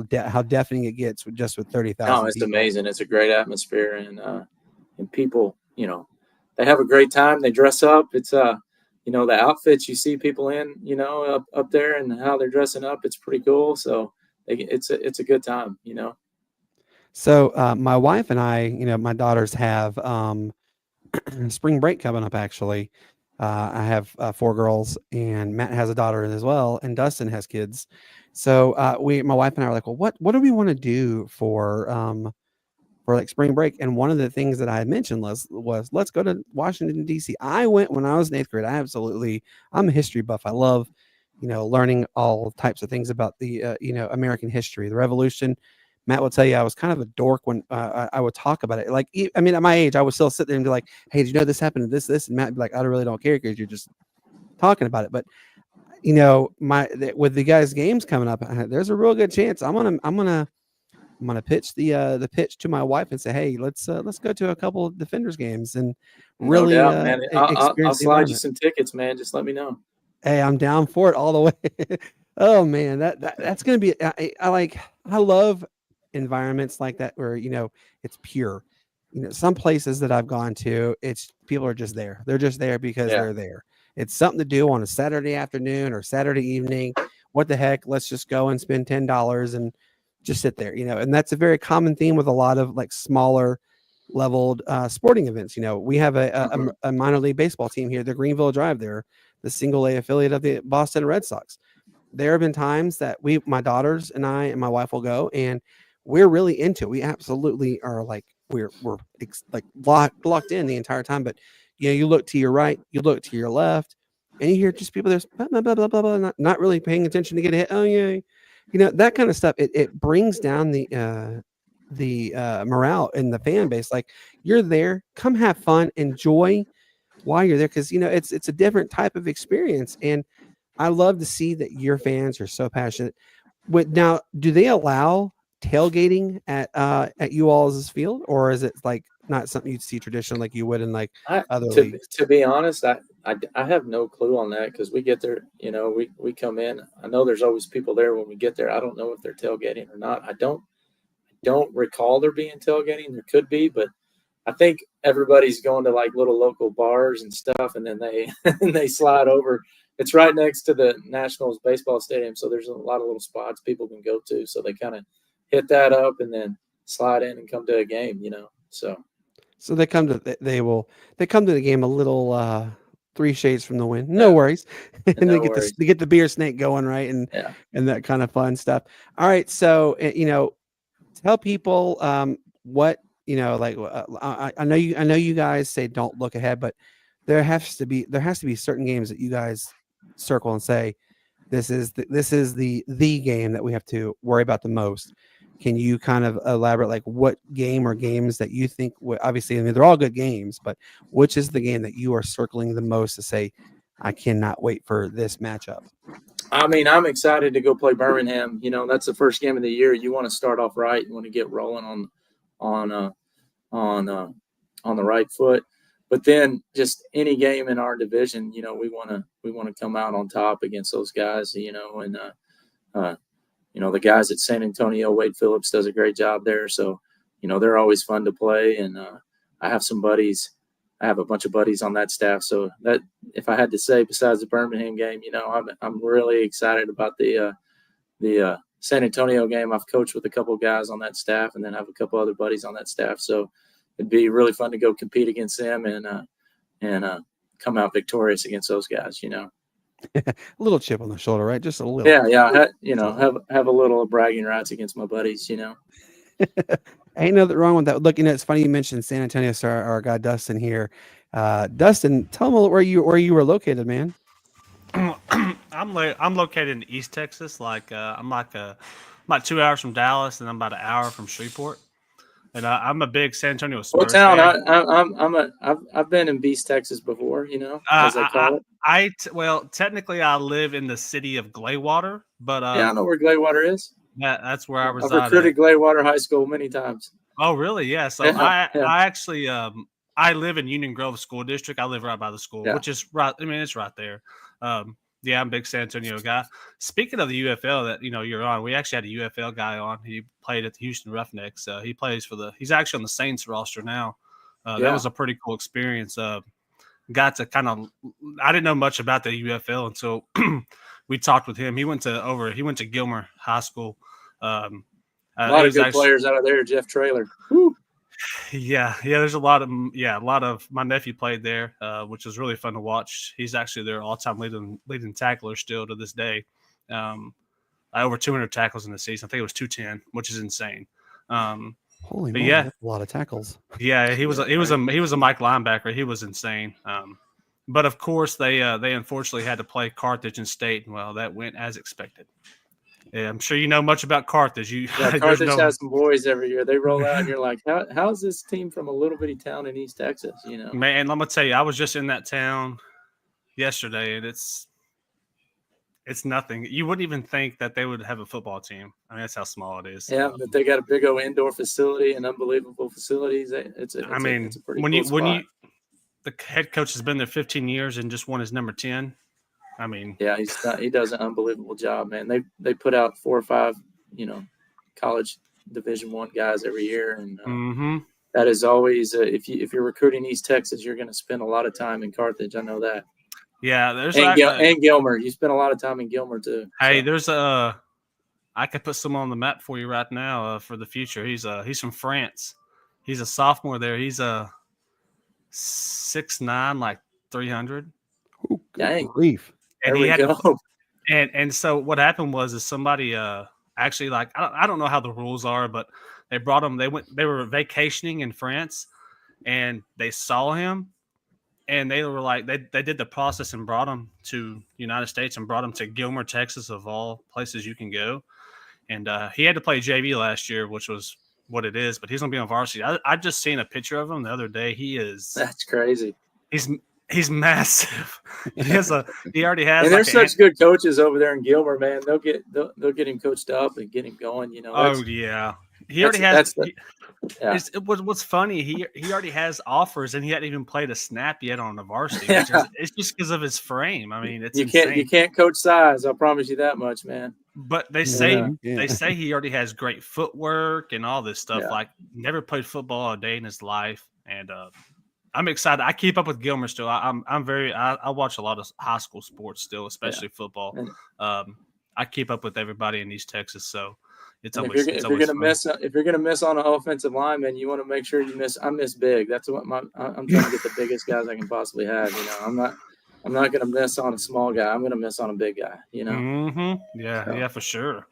S1: deafening it gets with 30,000.
S7: No, it's people. Amazing. It's a great atmosphere, and people, they have a great time. They dress up. It's the outfits you see people in, up there and how they're dressing up, it's pretty cool. So it's a good time,
S1: So my wife and I, my daughters have spring break coming up, actually. I have 4 girls, and Matt has a daughter as well, and Dustin has kids. So my wife and I were like, well, what do we want to do for like spring break? And one of the things that I had mentioned was let's go to Washington, D.C. I went when I was in 8th grade. I'm a history buff. I love, learning all types of things about the, American history, the Revolution. Matt will tell you I was kind of a dork when I would talk about it. Like, I mean, at my age, I would still sit there and be like, hey, did you know this happened to this? And Matt would be like, I really don't care because you're just talking about it. But, with the guys' games coming up, there's a real good chance I'm gonna pitch the pitch to my wife and say, hey, let's go to a couple of Defenders games and really
S7: no doubt, man. I'll slide you some tickets, man. Just let me know.
S1: Hey, I'm down for it all the way. Oh man, that's gonna be. I love environments like that where, it's pure. Some places that I've gone to, it's people are just there. They're just there because
S7: Yeah.
S1: they're there. It's something to do on a Saturday afternoon or Saturday evening. What the heck? Let's just go and spend $10 and just sit there, and that's a very common theme with a lot of like smaller leveled sporting events. We have a minor league baseball team here, the Greenville Drive. They're the single A affiliate of the Boston Red Sox. There have been times that my daughters and I and my wife will go, and we're really into it. We absolutely are like, we're like locked in the entire time. But you look to your right, you look to your left, and you hear just people there's blah, blah, blah, blah, blah, blah, not really paying attention to get a hit. Oh yeah, that kind of stuff. It brings down the morale in the fan base. Like, you're there, come have fun, enjoy while you're there, because it's a different type of experience. And I love to see that your fans are so passionate. Now, do they allow tailgating at you all's field, or is it like not something you'd see traditionally like you would in like other leagues?
S7: To be honest, I have no clue on that, because we get there, we come in. I know there's always people there when we get there. I don't know if they're tailgating or not. I don't recall there being tailgating. There could be, but I think everybody's going to like little local bars and stuff, and then they slide over. It's right next to the Nationals baseball stadium, so there's a lot of little spots people can go to. So they kind of hit that up and then slide in and come to a game, So
S1: they come to the game a little 3 shades from the wind. No worries. And
S7: no
S1: they
S7: worries.
S1: get the beer snake going, right? And that kind of fun stuff. All right, so tell people what I know you guys say don't look ahead, but there has to be certain games that you guys circle and say this is the game that we have to worry about the most. Can you kind of elaborate, like what game or games that you think obviously, I mean, they're all good games, but which is the game that you are circling the most to say, I cannot wait for this matchup?
S7: I mean, I'm excited to go play Birmingham. That's the first game of the year. You want to start off right. You want to get rolling on the right foot. But then just any game in our division, we want to come out on top against those guys, and the guys at San Antonio, Wade Phillips does a great job there. So, they're always fun to play. And I have some buddies. I have a bunch of buddies on that staff. So that, if I had to say, besides the Birmingham game, I'm really excited about the San Antonio game. I've coached with a couple of guys on that staff, and then have a couple other buddies on that staff. So it'd be really fun to go compete against them and come out victorious against those guys.
S1: A little chip on the shoulder, right? Just a little.
S7: Yeah. Have a little bragging rights against my buddies.
S1: Ain't nothing wrong with that. Look, it's funny you mentioned San Antonio. So our guy Dustin here. Dustin, tell them where you were located, man.
S8: I'm located in East Texas. I'm about 2 hours from Dallas, and I'm about an hour from Shreveport. And I'm a big San Antonio Spurs
S7: town?
S8: fan.
S7: I've been in Beast, Texas before. As they call it.
S8: Well, technically, I live in the city of Glaywater, but
S7: I know where Glaywater is.
S8: That's where I reside.
S7: I've recruited Glaywater High School many times.
S8: Oh, really? Yeah. So I actually I live in Union Grove School District. I live right by the school, which is right. I mean, it's right there. Yeah, I'm a big San Antonio guy. Speaking of the UFL that you're on, we actually had a UFL guy on. He played at the Houston Roughnecks. He plays he's actually on the Saints roster now. That was a pretty cool experience. Got to I didn't know much about the UFL until we talked with him. He went to Gilmer High School. A
S7: lot of good players out of there. Jeff Traylor. Whew.
S8: Yeah. There's a lot of my nephew played there, which was really fun to watch. He's actually their all-time leading tackler still to this day. Over 200 tackles in the season. I think it was 210, which is insane.
S1: Holy moly, that's a lot of tackles.
S8: Yeah, he was a Mike linebacker. He was insane. But of course, they unfortunately had to play Carthage and State, and well, that went as expected. Yeah, I'm sure you know much about Carthage.
S7: Carthage has some boys every year. They roll out, and you're like, how's this team from a little bitty town in East Texas?
S8: Man, I'm gonna tell you, I was just in that town yesterday, and it's nothing. You wouldn't even think that they would have a football team. I mean, that's how small it is.
S7: Yeah, but they got a big old indoor facility and unbelievable facilities. It's a pretty cool spot.
S8: The head coach has been there 15 years and just won his number 10. I mean,
S7: yeah, he does an unbelievable job, man. They put out 4 or 5, college Division I guys every year, and
S8: Mm-hmm.
S7: that is always if you're recruiting East Texas, you're going to spend a lot of time in Carthage. I know that.
S8: Yeah, there's
S7: and Gilmer. You spend a lot of time in Gilmer too.
S8: Hey, there's I could put someone on the map for you right now for the future. He's from France. He's a sophomore there. He's 6'9", like 300.
S1: Ooh,
S7: Dang.
S1: grief.
S8: And
S7: there we go.
S8: And so what happened was somebody actually, like, I don't know how the rules are, but they brought him. They were vacationing in France, and they saw him, and they were like, they did the process and brought him to United States and brought him to Gilmer, Texas, of all places you can go. And he had to play JV last year, which was what it is, but he's gonna be on varsity. I just seen a picture of him the other day.
S7: That's crazy.
S8: He's massive. He already has.
S7: And there's such good coaches over there in Gilmer, man. They'll get him coached up and get him going. You know.
S8: Oh yeah. He already has. What's funny? He already has offers, and he hadn't even played a snap yet on the varsity. It's just because of his frame. I mean, you
S7: can't coach size. I'll promise you that much, man.
S8: But they say he already has great footwork and all this stuff.
S7: Yeah.
S8: Like, never played football a day in his life, and I'm excited. I keep up with Gilmer still. I watch a lot of high school sports still, especially football. I keep up with everybody in East Texas, so. If you're gonna miss on an offensive lineman, you want to make sure you miss. I miss big. That's what I'm trying to get the biggest guys I can possibly have. You know, I'm not gonna miss on a small guy. I'm gonna miss on a big guy. You know. Mm-hmm. Yeah, for sure.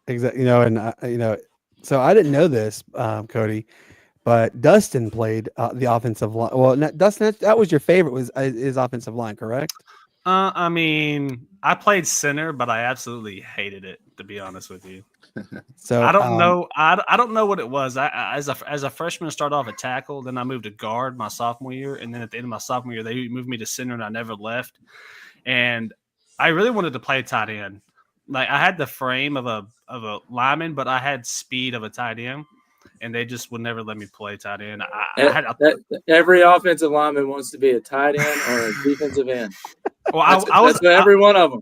S1: Exactly. You know, and so I didn't know this, Cody, but Dustin played the offensive line. Well, Dustin, that was your favorite, was his offensive line, correct?
S8: I mean, I played center, but I absolutely hated it, to be honest with you.
S1: So
S8: I don't know. I don't know what it was. As a freshman, I started off at tackle. Then I moved to guard my sophomore year, and then at the end of my sophomore year, they moved me to center, and I never left. And I really wanted to play tight end. Like, I had the frame of a lineman, but I had speed of a tight end, and they just would never let me play tight end.
S7: Every offensive lineman wants to be a tight end or a defensive end.
S8: Well,
S7: I was every one of them.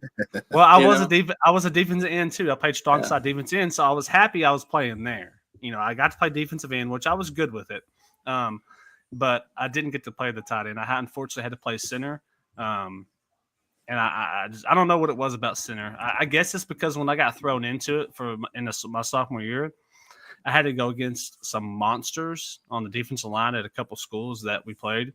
S8: Well, I was a defensive end too. I played strong side defensive end, so I was happy I was playing there. You know, I got to play defensive end, which I was good with it. But I didn't get to play the tight end. I unfortunately had to play center. And I don't know what it was about center. I guess it's because when I got thrown into it my sophomore year, I had to go against some monsters on the defensive line at a couple schools that we played.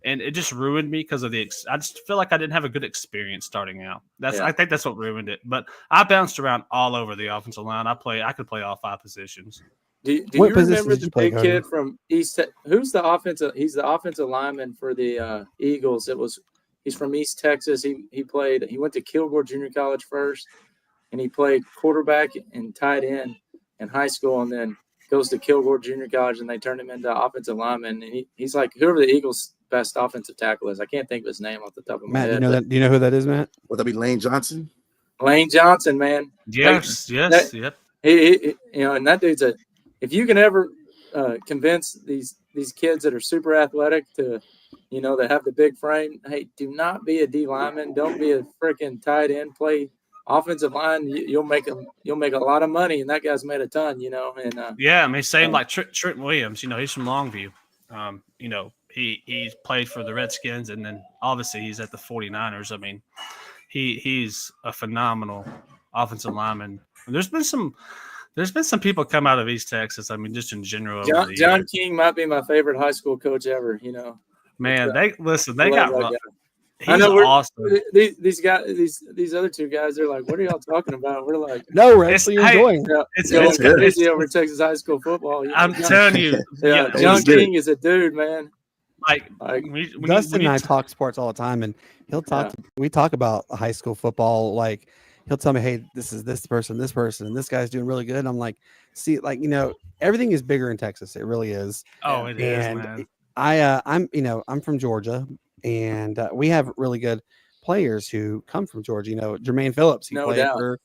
S8: And it just ruined me because of I just feel like I didn't have a good experience starting out. I think that's what ruined it. But I bounced around all over the offensive line. I could play all 5 positions.
S7: Do you remember the big kid from East? Who's the offensive? He's the offensive lineman for the Eagles. He's from East Texas. He went to Kilgore Junior College first, and he played quarterback and tight end in high school, and then goes to Kilgore Junior College, and they turned him into offensive lineman. And he's like whoever the Eagles' best offensive tackle is. I can't think of his name off the top of my head.
S1: Do you know who that is, Matt?
S4: Would that be Lane Johnson?
S7: Lane Johnson, man.
S8: Yes, yep.
S7: He and that dude's if you can ever convince these kids that are super athletic to, that have the big frame, hey, do not be a D lineman. Don't be a freaking tight end. Play offensive line. You'll make a lot of money, and that guy's made a ton. And
S8: I mean, same like Trent Williams. He's from Longview. He's played for the Redskins, and then obviously he's at the 49ers. I mean, he's a phenomenal offensive lineman. And there's been some people come out of East Texas. I mean, just in general.
S7: John King might be my favorite high school coach ever.
S8: Man, they got rough.
S7: I know
S8: awesome.
S7: These guys, these other two guys, they're like, "What are y'all talking about?" We're like,
S1: "No, Ransley, you're enjoying it.
S7: It's crazy over Texas high school football."
S8: I'm telling you,
S7: John King is a dude, man.
S8: Like
S1: Dustin and I talk sports all the time, and he'll talk. We talk about high school football. Like, he'll tell me, "Hey, this is this person, and this guy's doing really good." And I'm like, "See, everything is bigger in Texas. It really is."
S8: Oh, it is, man.
S1: I'm from Georgia. And we have really good players who come from Georgia. Jermaine Phillips. He played for.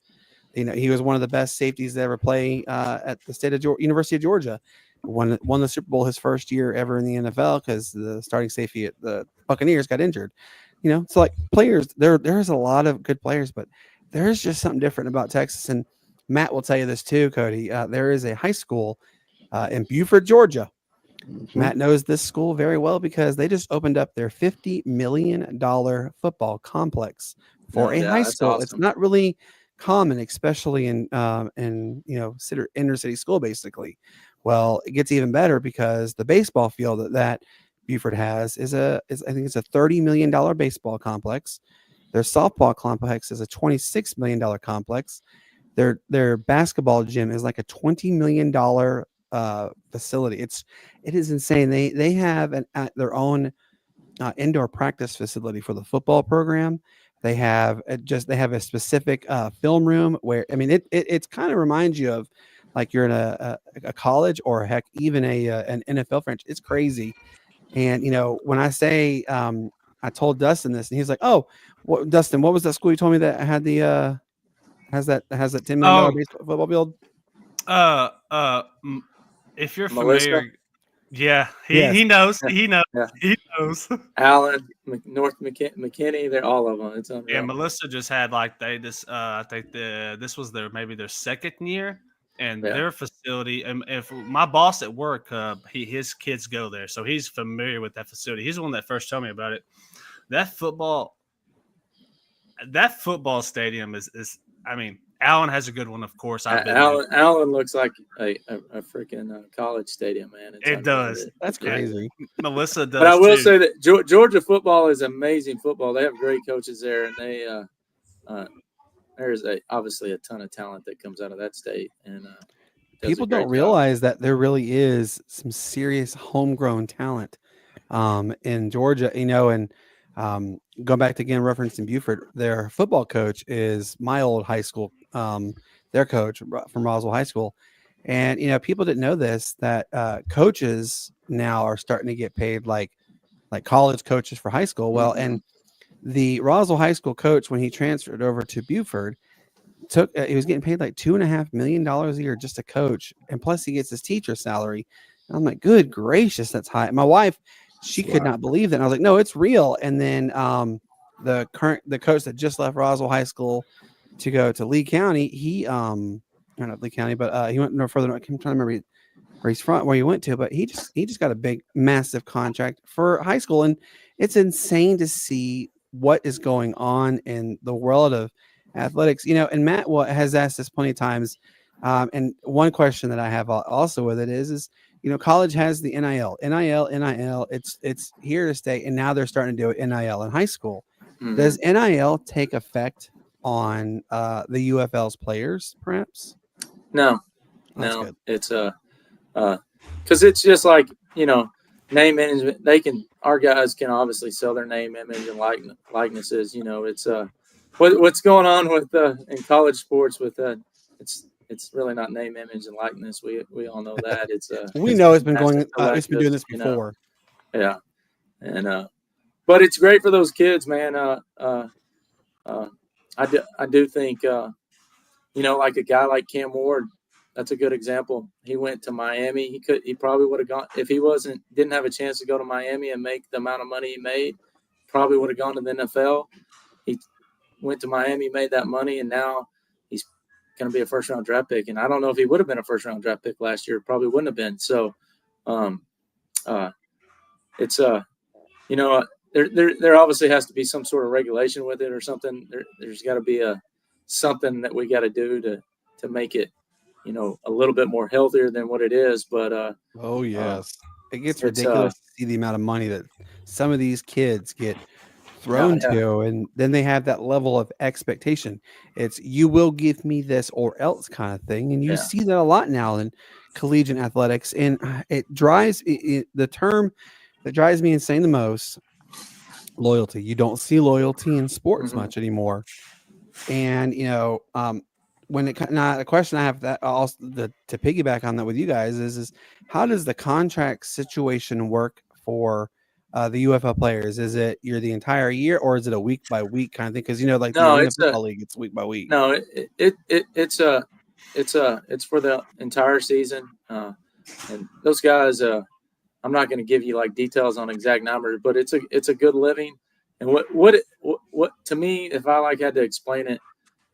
S1: He was one of the best safeties to ever play at the University of Georgia. Won the Super Bowl his first year ever in the NFL because the starting safety at the Buccaneers got injured. So like players, there's a lot of good players, but there's just something different about Texas. And Matt will tell you this too, Cody. There is a high school in Beaufort, Georgia. Matt knows this school very well because they just opened up their $50 million football complex for a high school.
S7: Awesome.
S1: It's not really common, especially in inner city school, basically. Well, it gets even better because the baseball field that Beaufort has is I think it's a $30 million baseball complex. Their softball complex is a $26 million complex. Their basketball gym is like a $20 million facility. It is insane. They have their own indoor practice facility for the football program. They have a specific film room where, I mean, it kind of reminds you of like you're in a college or heck, even an NFL franchise. It's crazy. And, when I say, I told Dustin this and he's like, oh, Dustin, what was that school you told me that had the, has that $10 million baseball football field?
S8: If you're
S7: Melissa?
S8: familiar, yeah, he knows.
S7: Yeah.
S8: He knows.
S7: Yeah.
S8: He knows.
S7: Allen, North McKinney, they're all of them. It's unreal.
S8: Yeah, Melissa just had I think this was their second year, and their facility. And if my boss at work, his kids go there, so he's familiar with that facility. He's the one that first told me about it. That football stadium is. I mean, Allen has a good one, of course.
S7: Allen looks like a freaking college stadium, man.
S8: It does.
S1: That's crazy.
S8: Melissa does.
S7: But I will say that Georgia football is amazing football. They have great coaches there, and they there's obviously a ton of talent that comes out of that state. And
S1: people don't realize that there really is some serious homegrown talent in Georgia. And going back to again referencing Beaufort, their football coach is my old high school, their coach from Roswell High School. And, people didn't know this, that coaches now are starting to get paid like college coaches for high school. Well, and the Roswell High School coach, when he transferred over to Beaufort, he was getting paid like $2.5 million a year just to coach. And plus he gets his teacher salary. And I'm like, good gracious, that's high. My wife, she could not believe that. And I was like, no, it's real. And then the coach that just left Roswell High School to go to Lee County, not Lee County, but he went no further. I'm trying to remember where he's from, where he went to, but he just got a big, massive contract for high school. And it's insane to see what is going on in the world of athletics, and Matt has asked this plenty of times. And one question that I have also with it is, college has the NIL. It's here to stay. And now they're starting to do it NIL in high school. Mm-hmm. Does NIL take effect on the UFL's players, perhaps?
S7: No,
S1: That's
S7: no,
S1: good.
S7: It's because it's just like, name management. Our guys can obviously sell their name, image, and likenesses. It's what's going on with in college sports with it's really not name, image, and likeness. We all know that. It's
S1: we know it's been going. It's been doing this before.
S7: Yeah, and but it's great for those kids, man. I do think like a guy like Cam Ward. That's a good example. He went to Miami. He probably would have gone if he didn't have a chance to go to Miami and make the amount of money he made. Probably would have gone to the NFL. He went to Miami, made that money, and now he's going to be a first-round draft pick. And I don't know if he would have been a first-round draft pick last year. Probably wouldn't have been. So, it's there obviously has to be some sort of regulation with it or something. There's got to be something that we got to do to make it, a little bit more healthier than what it is. But
S1: oh yes, it gets ridiculous to see the amount of money that some of these kids get thrown to, and then they have that level of expectation. It's you will give me this or else kind of thing, and you see that a lot now in collegiate athletics, and it drives the term that drives me insane the most. Loyalty. You don't see loyalty in sports much anymore, and when a question I have that also to piggyback on that with you guys is how does the contract situation work for the UFL players? Is it you're the entire year, or is it a week by week kind of thing? Because like the football league, it's week by week.
S7: No, it's for the entire season. And those guys, I'm not going to give you like details on exact numbers, but it's a good living. And what to me, if I had to explain it,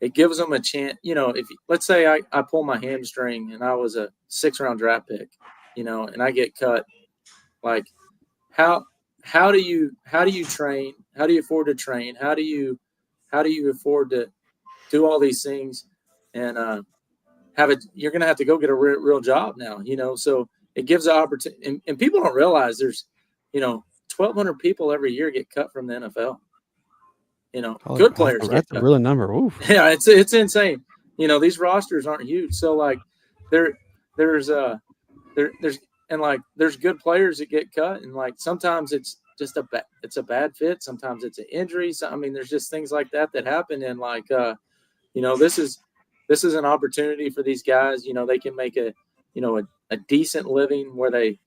S7: it gives them a chance. If let's say I pull my hamstring and I was a 6th-round draft pick, and I get cut, like how do you train? How do you afford to train? How do you afford to do all these things and you're going to have to go get a real job now, so it gives an opportunity. And people don't realize there's, 1,200 people every year get cut from the NFL. Good players.
S1: That's a real number. Oof.
S7: Yeah, it's insane. These rosters aren't huge. So like there's good players that get cut, and like sometimes it's just a bad fit. Sometimes it's an injury. So, I mean, there's just things like that happen. And like, this is an opportunity for these guys. They can make a decent living where they,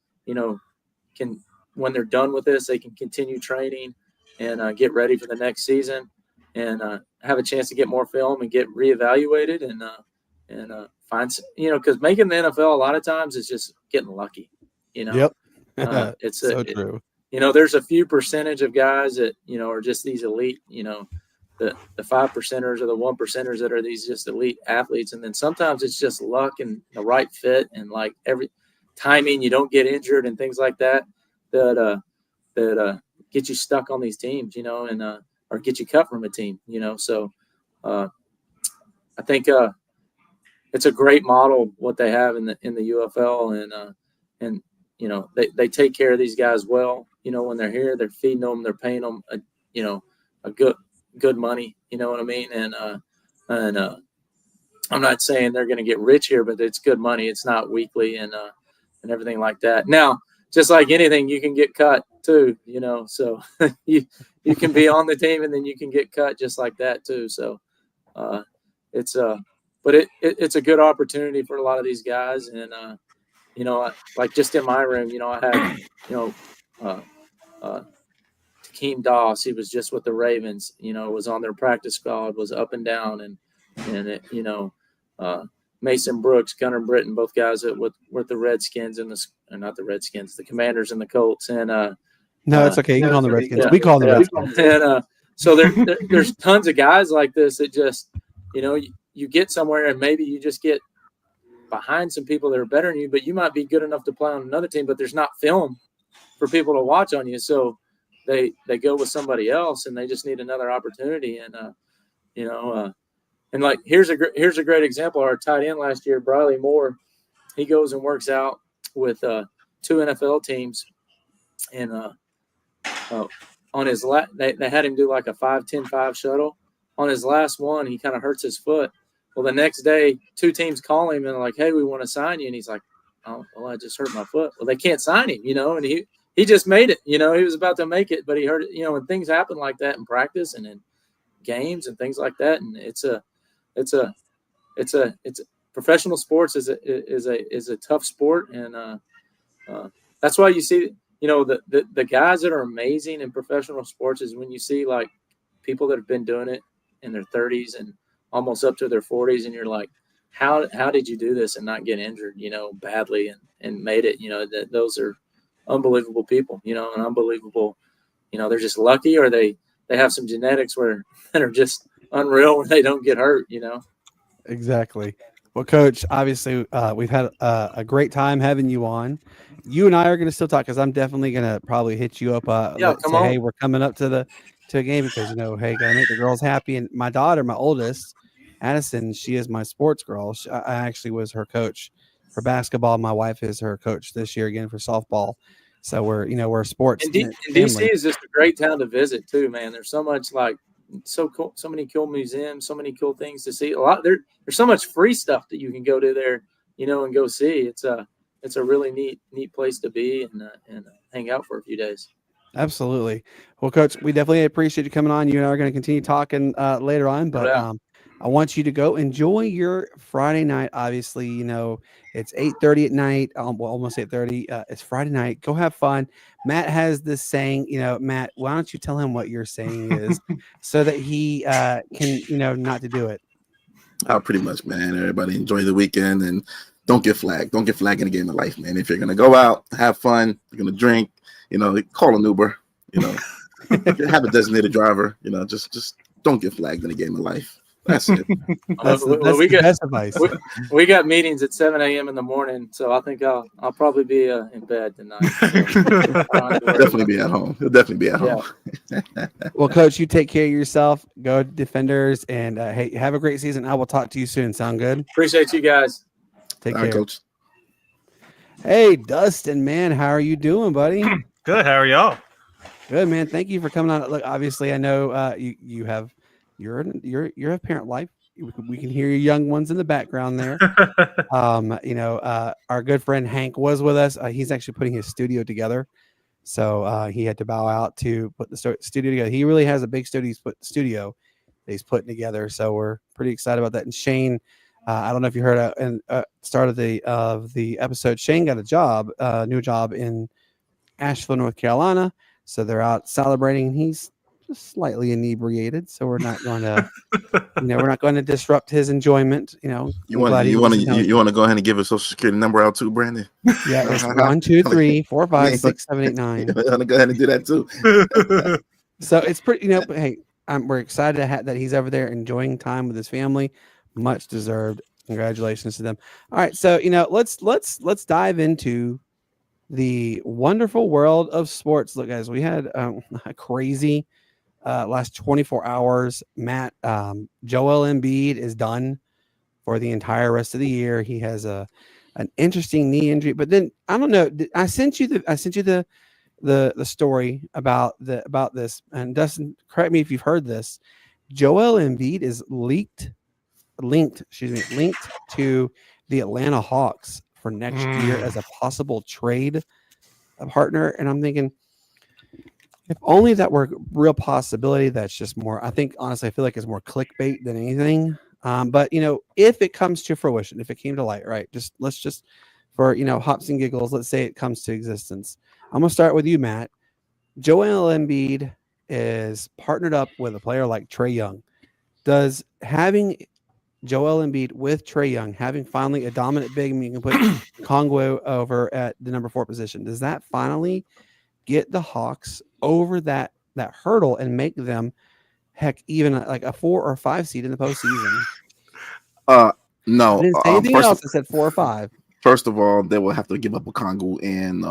S7: can, when they're done with this, they can continue training and get ready for the next season and have a chance to get more film and get reevaluated and find, because making the NFL a lot of times is just getting lucky,
S1: Yep.
S7: It's
S1: so true.
S7: There's a few percentage of guys that, are just these elite, the 5%ers or the 1%ers that are these just elite athletes. And then sometimes it's just luck and the right fit and like every timing, you don't get injured and things like that get you stuck on these teams, and or get you cut from a team, So I think it's a great model what they have in the UFL, and they take care of these guys well. When they're here, they're feeding them, they're paying them a good money. You know what I mean? And I'm not saying they're going to get rich here, but it's good money. It's not weekly and everything like that. Now, just like anything, you can get cut too, so you can be on the team and then you can get cut just like that too. So it's a good opportunity for a lot of these guys. And, like just in my room, I had, Takeem Doss, he was just with the Ravens, was on their practice squad, was up and down and Mason Brooks, Gunnar Britton, both guys that with the Redskins and not the Redskins, the Commanders and the Colts. And
S1: no, it's okay. You can call them the Redskins. We call them the Redskins.
S7: And so there's tons of guys like this that just, you get somewhere and maybe you just get behind some people that are better than you, but you might be good enough to play on another team, but there's not film for people to watch on you. So they go with somebody else and they just need another opportunity. And, and like, here's a great example. Our tight end last year, Briley Moore, he goes and works out with 2 NFL teams. And on his they had him do like a 5-10-5 shuttle. On his last one, he kind of hurts his foot. Well, the next day, 2 teams call him and they're like, "Hey, we want to sign you." And he's like, "Oh, well, I just hurt my foot." Well, they can't sign him, and he just made it. He was about to make it, but he hurt it. And things happen like that in practice and in games and things like that. And it's professional sports is a tough sport, and that's why you see, the guys that are amazing in professional sports is when you see like people that have been doing it in their 30s and almost up to their 40s, and you're like, how did you do this and not get injured, badly and made it? That those are unbelievable people, and unbelievable, they're just lucky, or they have some genetics that are just unreal where they don't get hurt,
S1: Exactly. Well, Coach, obviously we've had a great time having you on. You and I are going to still talk because I'm definitely going to probably hit you up. Say, hey, we're coming up to a game because, hey, got to make the girls happy. And my daughter, my oldest, Addison, she is my sports girl. I actually was her coach for basketball. My wife is her coach this year again for softball. So we're sports.
S7: And DC is just a great town to visit too, man. There's so much so cool, so many cool museums, so many cool things to see. There's so much free stuff that you can go to there, and go see. It's a really neat place to be and hang out for a few days.
S1: Absolutely. Well, Coach, we definitely appreciate you coming on. You and I are going to continue talking later on, but I want you to go enjoy your Friday night. Obviously, it's 8:30 at night. Almost 8:30. It's Friday night. Go have fun. Matt has this saying, Matt, why don't you tell him what your saying is so that he can, not to do it.
S4: Pretty much, man. Everybody enjoy the weekend and don't get flagged. Don't get flagged in a game of life, man. If you're going to go out, have fun, you're going to drink, call an Uber, have a designated driver, just don't get flagged in a game of life. That's it.
S1: That's the best advice.
S7: We got meetings at 7 a.m. in the morning, so I think I'll probably be in bed tonight. So
S4: Definitely be at home. He'll definitely be at home.
S1: Well, Coach, you take care of yourself. Go Defenders, and hey, have a great season. I will talk to you soon. Sound good?
S7: Appreciate you guys.
S1: Take
S4: All
S1: care,
S4: right, Coach.
S1: Hey, Dustin, man, how are you doing, buddy?
S8: Good. How are y'all?
S1: Good, man. Thank you for coming on. Look, obviously, I know you're a parent life. We can hear your young ones in the background there. Our good friend Hank was with us. He's actually putting his studio together, so he had to bow out to put the studio together. He really has a big studio that he's putting together, so we're pretty excited about that. And Shane, I don't know if you heard in start of the episode, Shane got a new job in Asheville, North Carolina. So they're out celebrating. He's just slightly inebriated, so we're not going to, we're not going to disrupt his enjoyment.
S4: You want to go ahead and give a social security number out too, Brandon?
S1: Yeah, it's 1, 2, 3, 4, 5, 6, 7, 8, 9.
S4: You want to go ahead and do that too?
S1: So it's pretty. But hey, we're excited that he's over there enjoying time with his family. Much deserved. Congratulations to them. All right, so let's dive into the wonderful world of sports. Look, guys, we had a crazy last 24 hours. Matt, Joel Embiid is done for the entire rest of the year. He has an interesting knee injury, but then I don't know. I sent you the story about this, and Dustin, correct me if you've heard this. Joel Embiid is linked to the Atlanta Hawks for next year as a possible trade partner. And I'm thinking, if only that were a real possibility. That's just more, I think, honestly, I feel like it's more clickbait than anything. But if it comes to fruition, if it came to light, right, let's for hops and giggles, let's say it comes to existence. I'm gonna start with you, Matt. Joel Embiid is partnered up with a player like Trae Young. Does having Joel Embiid with Trae Young, having finally a dominant big, you can put Kongwu over at the number 4 position, does that finally get the Hawks over that hurdle and make them, heck, even like a 4 or 5 seed in the postseason?
S4: No.
S1: I didn't say anything else. I said 4 or 5.
S4: First of all, they will have to give up a Kongwu and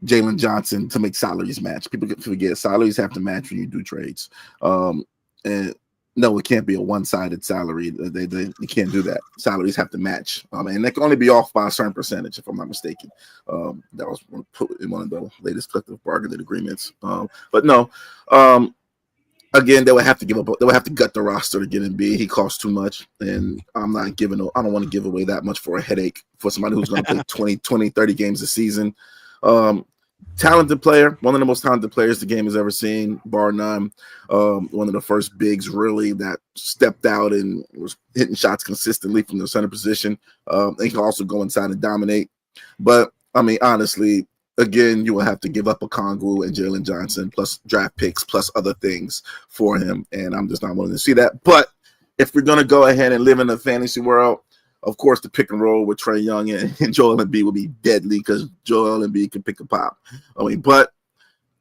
S4: Jalen Johnson to make salaries match. People forget salaries have to match when you do trades. And no, it can't be a one-sided salary. They can't do that. Salaries have to match, and they can only be off by a certain percentage, if I'm not mistaken. That was put in one of the latest collective bargaining agreements. But no, again, they would have to give up. They would have to gut the roster to get Embiid. He costs too much, and I don't want to give away that much for a headache for somebody who's going to play 20, 30 games a season. Talented player, one of the most talented players the game has ever seen, bar none. One of the first bigs really that stepped out and was hitting shots consistently from the center position. They can also go inside and dominate. But I mean, honestly, again, you will have to give up a Kongwu and Jalen Johnson plus draft picks plus other things for him, and I'm just not willing to see that. But if we're gonna go ahead and live in a fantasy world, of course, the pick and roll with Trae Young and Joel Embiid will be deadly because Joel Embiid can pick a pop. I mean, but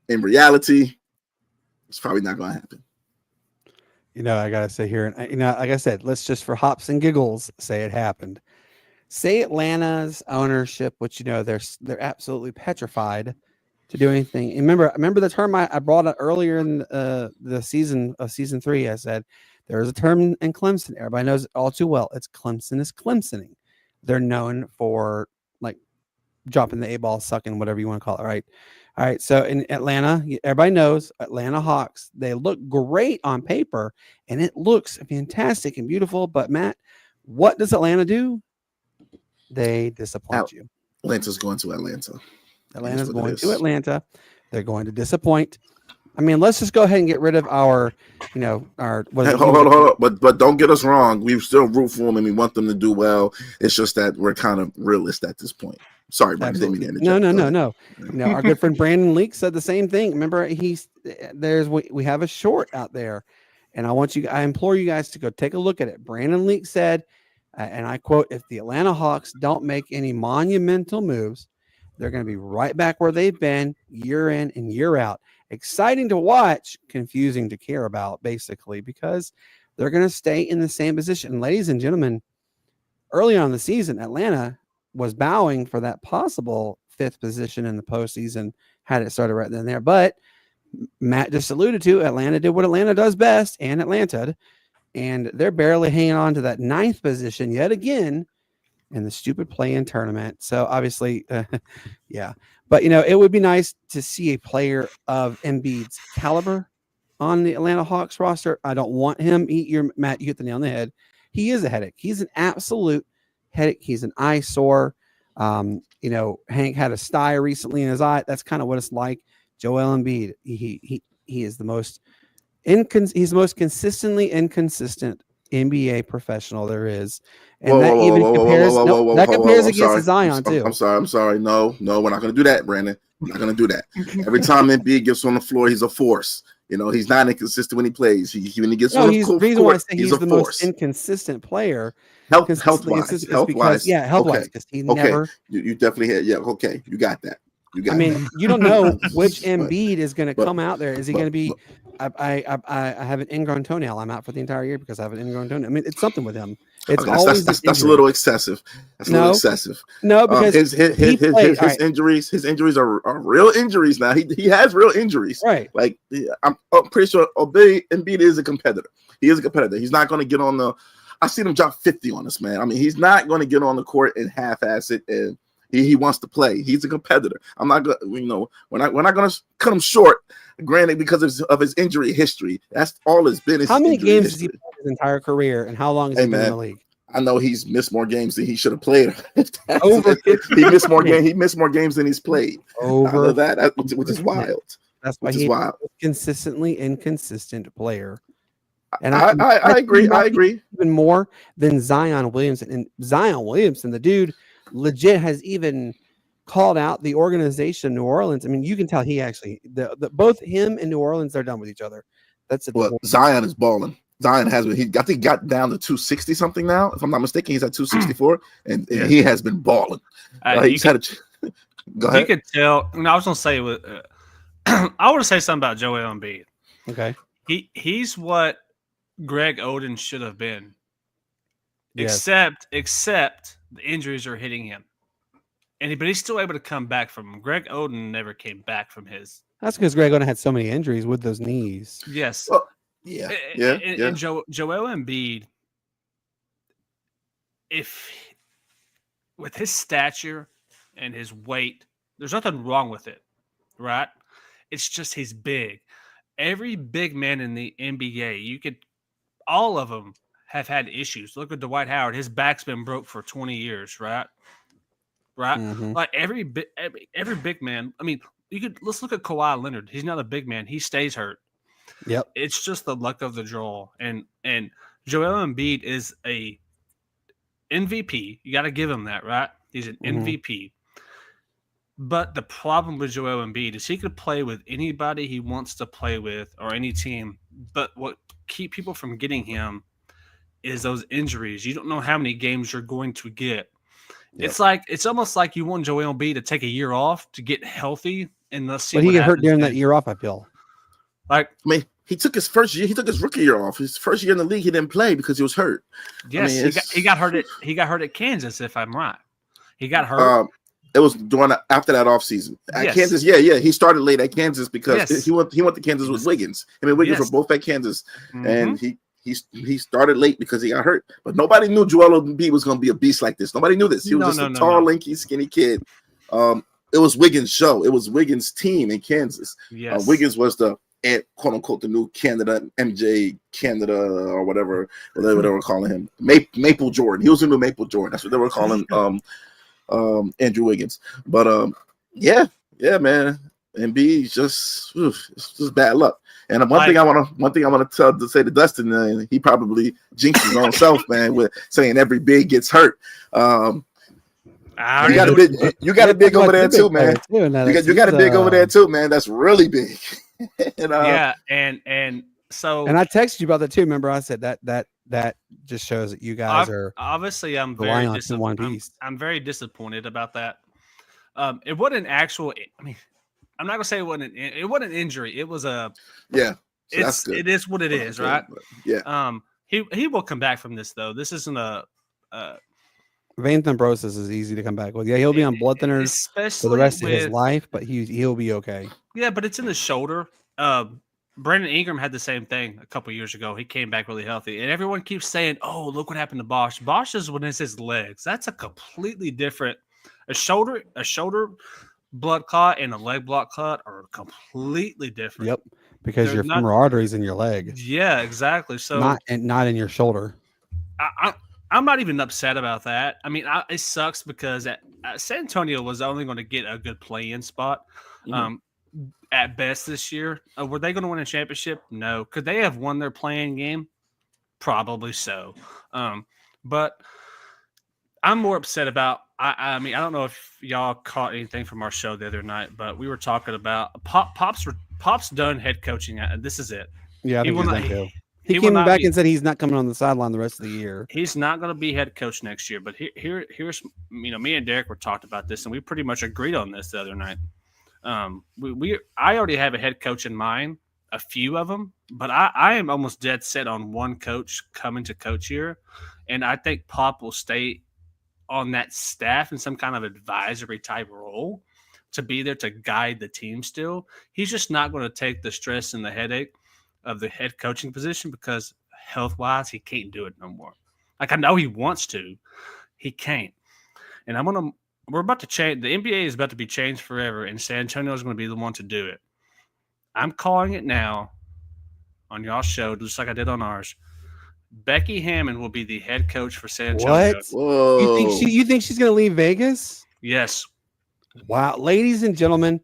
S4: in reality, it's probably not going to happen.
S1: I got to say here, and like I said, let's just for hops and giggles say it happened. Say Atlanta's ownership, which they're absolutely petrified to do anything. And remember the term I brought up earlier in the season of season 3. I said, there is a term in Clemson. Everybody knows it all too well. It's Clemson is Clemsoning. They're known for like dropping the A-ball, sucking, whatever you want to call it, right? All right. So in Atlanta, everybody knows Atlanta Hawks. They look great on paper, and it looks fantastic and beautiful. But Matt, what does Atlanta do? They disappoint you.
S4: Atlanta's going to Atlanta.
S1: Atlanta's going to Atlanta. They're going to disappoint. I mean, let's just go ahead and get rid of our. Hold
S4: on. But don't get us wrong. We still root for them and we want them to do well. It's just that we're kind of realist at this point. Sorry, Brandon.
S1: No. Our good friend Brandon Leak said the same thing. Remember, we have a short out there, and I implore you guys to go take a look at it. Brandon Leak said, and I quote, "If the Atlanta Hawks don't make any monumental moves, they're going to be right back where they've been year in and year out." Exciting to watch, confusing to care about, basically, because they're going to stay in the same position. Ladies and gentlemen, early on in the season, Atlanta was bowing for that possible 5th position in the postseason had it started right then and there. But Matt just alluded to, Atlanta did what Atlanta does best, and Atlanta, and they're barely hanging on to that 9th position yet again in the stupid play-in tournament. So obviously, yeah. But, it would be nice to see a player of Embiid's caliber on the Atlanta Hawks roster. I don't want him. Matt, you hit the nail on the head. He is a headache. He's an absolute headache. He's an eyesore. Hank had a sty recently in his eye. That's kind of what it's like. Joel Embiid, he is the most he's the most consistently inconsistent NBA professional there is. And that even compares against Zion too.
S4: I'm sorry. No, we're not going to do that, Brandon. We're not going to do that. Every time Embiid gets on the floor, he's a force. He's not inconsistent when he plays. When he gets on the court, he's the most
S1: inconsistent player.
S4: Health-wise.
S1: Health-wise, because he never.
S4: You definitely had. Yeah, okay, you got that. You
S1: don't know which Embiid is going to come out there. Is he going to be? I have an ingrown toenail. I'm out for the entire year because I have an ingrown toenail. I mean, it's something with him. It's always
S4: that's a little excessive. That's a little excessive.
S1: No, because
S4: his injuries are real injuries now. He has real injuries.
S1: Right.
S4: Like I'm pretty sure Embiid is a competitor. He is a competitor. He's not going to get on the. I seen him drop 50 on us, man. I mean, he's not going to get on the court and half-ass it and. He wants to play. He's a competitor. I'm not going. We're not going to cut him short. Granted, because of his injury history. That's all it's been.
S1: How many games has he played his entire career, and how long has he been in the league?
S4: I know he's missed more games than he should have played.
S1: He
S4: missed more games. He missed more games than he's played.
S1: Over
S4: that, which is wild.
S1: That's why he's a consistently inconsistent player.
S4: And I agree. I agree.
S1: Even more than Zion Williamson. And Zion Williamson, the dude, legit has even called out the organization New Orleans. I mean, you can tell he actually both him and New Orleans are done with each other.
S4: Zion is balling. Zion has been. I think got down to 260 something now. If I'm not mistaken, he's at 264, and he has been balling. He's had a. Go ahead.
S8: You could tell. I was gonna say I want to say something about Joel Embiid.
S1: Okay.
S8: He's what Greg Oden should have been.
S1: Yes.
S8: Except the injuries are hitting him, but he's still able to come back from them. Greg Oden never came back from his.
S1: That's because Greg Oden had so many injuries with those knees.
S8: Yes.
S4: Well,
S8: And Joel Embiid, with his stature and his weight, there's nothing wrong with it, right? It's just he's big. Every big man in the NBA, all of them have had issues. Look at Dwight Howard. His back's been broke for 20 years, right? Right?
S1: Mm-hmm.
S8: Like every big man. I mean, let's look at Kawhi Leonard. He's not a big man. He stays hurt.
S1: Yep.
S8: It's just the luck of the draw. And Joel Embiid is a MVP. You got to give him that, right? He's an MVP. But the problem with Joel Embiid is he could play with anybody he wants to play with or any team. But what keep people from getting him is those injuries. You don't know how many games you're going to get. Yep. It's almost like you want Joel Embiid to take a year off to get healthy and let's see.
S1: But he got hurt during that year off, I feel.
S4: He took his first year. He took his rookie year off. His first year in the league, he didn't play because he was hurt.
S8: Yes, he got hurt at Kansas, if I'm right. He got hurt.
S4: It was after that offseason. At Kansas, he started late at Kansas because he went to Kansas with Wiggins. Wiggins were both at Kansas, and he started late because he got hurt. But nobody knew Joel Embiid was going to be a beast like this. Nobody knew this. He was just a tall, lanky, skinny kid. It was Wiggins' show. It was Wiggins' team in Kansas.
S8: Yes.
S4: Wiggins was the quote unquote the new Canada, MJ Canada or whatever they were calling him. Maple Jordan. He was the new Maple Jordan. That's what they were calling Andrew Wiggins. But man. Embiid it's just bad luck. And one thing I want to say to Dustin, he probably jinxed his own self, man, with saying every big gets hurt. You got a big over there too, man. You got a big over there too, man. That's really big. And
S8: I
S1: texted you about that too. Remember, I said that just shows that you guys are
S8: obviously. I'm very disappointed about that. It wasn't actual. I mean, I'm not gonna say it wasn't an injury. It was a
S4: So
S8: it is what it is, right?
S4: Yeah.
S8: He will come back from this though. This isn't a
S1: vein thrombosis is easy to come back with. Yeah, he'll be on blood thinners
S8: especially
S1: for the rest of his
S8: with-
S1: life, but he'll be okay.
S8: Yeah, but it's in the shoulder. Brandon Ingram had the same thing a couple years ago. He came back really healthy, and everyone keeps saying, "Oh, look what happened to Bosch." Bosch is when it's his legs. That's a completely different. A shoulder blood clot and a leg blood clot are completely different.
S1: Yep, because
S8: They're
S1: your
S8: not-
S1: femoral arteries in your leg,
S8: Yeah, exactly. So
S1: not in your shoulder.
S8: I'm not even upset about that. I mean, it sucks because San Antonio was only going to get a good play-in spot at best this year. Were they going to win a championship? No. Could they have won their play-in game? Probably so. But I'm more upset about I mean, I don't know if y'all caught anything from our show the other night, but we were talking about Pop's done head coaching. This is it.
S1: Yeah, I think he's done too. He
S8: will
S1: came
S8: not
S1: back
S8: be-
S1: and said he's not coming on the sideline the rest of the year.
S8: He's not going to be head coach next year. But here's me and Derek were talked about this, and we pretty much agreed on this the other night. I already have a head coach in mind, a few of them, but I am almost dead set on one coach coming to coach here, and I think Pop will stay on that staff in some kind of advisory type role to be there to guide the team still. He's just not going to take the stress and the headache of the head coaching position because health-wise, he can't do it no more. Like, I know he wants to. He can't. And we're about to change. The NBA is about to be changed forever, and San Antonio is going to be the one to do it. I'm calling it now on y'all's show, just like I did on ours. Becky Hammond will be the head coach for San Antonio.
S1: What?
S4: Whoa.
S1: You think she's going to leave Vegas?
S8: Yes.
S1: Wow, ladies and gentlemen,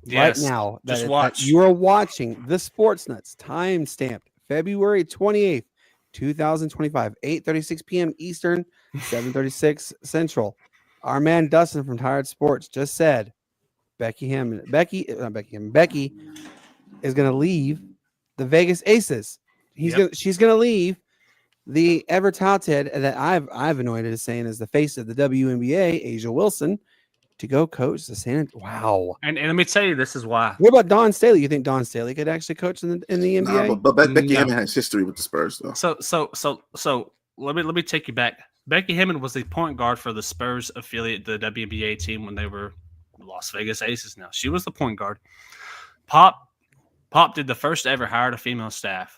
S8: Yes.
S1: right now
S8: Just
S1: that
S8: watch.
S1: you are watching the Sportz Nutz, time stamped February 28th, 2025, 8:36 p.m. Eastern, 7:36 Central. Our man Dustin from Tired Sports just said Becky is going to leave the Vegas Aces. She's going to leave the ever touted that I've anointed as saying as the face of the WNBA, Asia Wilson, to go coach the Wow.
S8: And let me tell you, this is why.
S1: What about Dawn Staley? You think Dawn Staley could actually coach in the NBA?
S4: Nah, but Becky
S8: No.
S4: Hammond has history with the Spurs, though.
S8: So let me take you back. Becky Hammond was the point guard for the Spurs affiliate, the WNBA team, when they were Las Vegas Aces. Now she was the point guard. Pop did the first ever hired a female staff.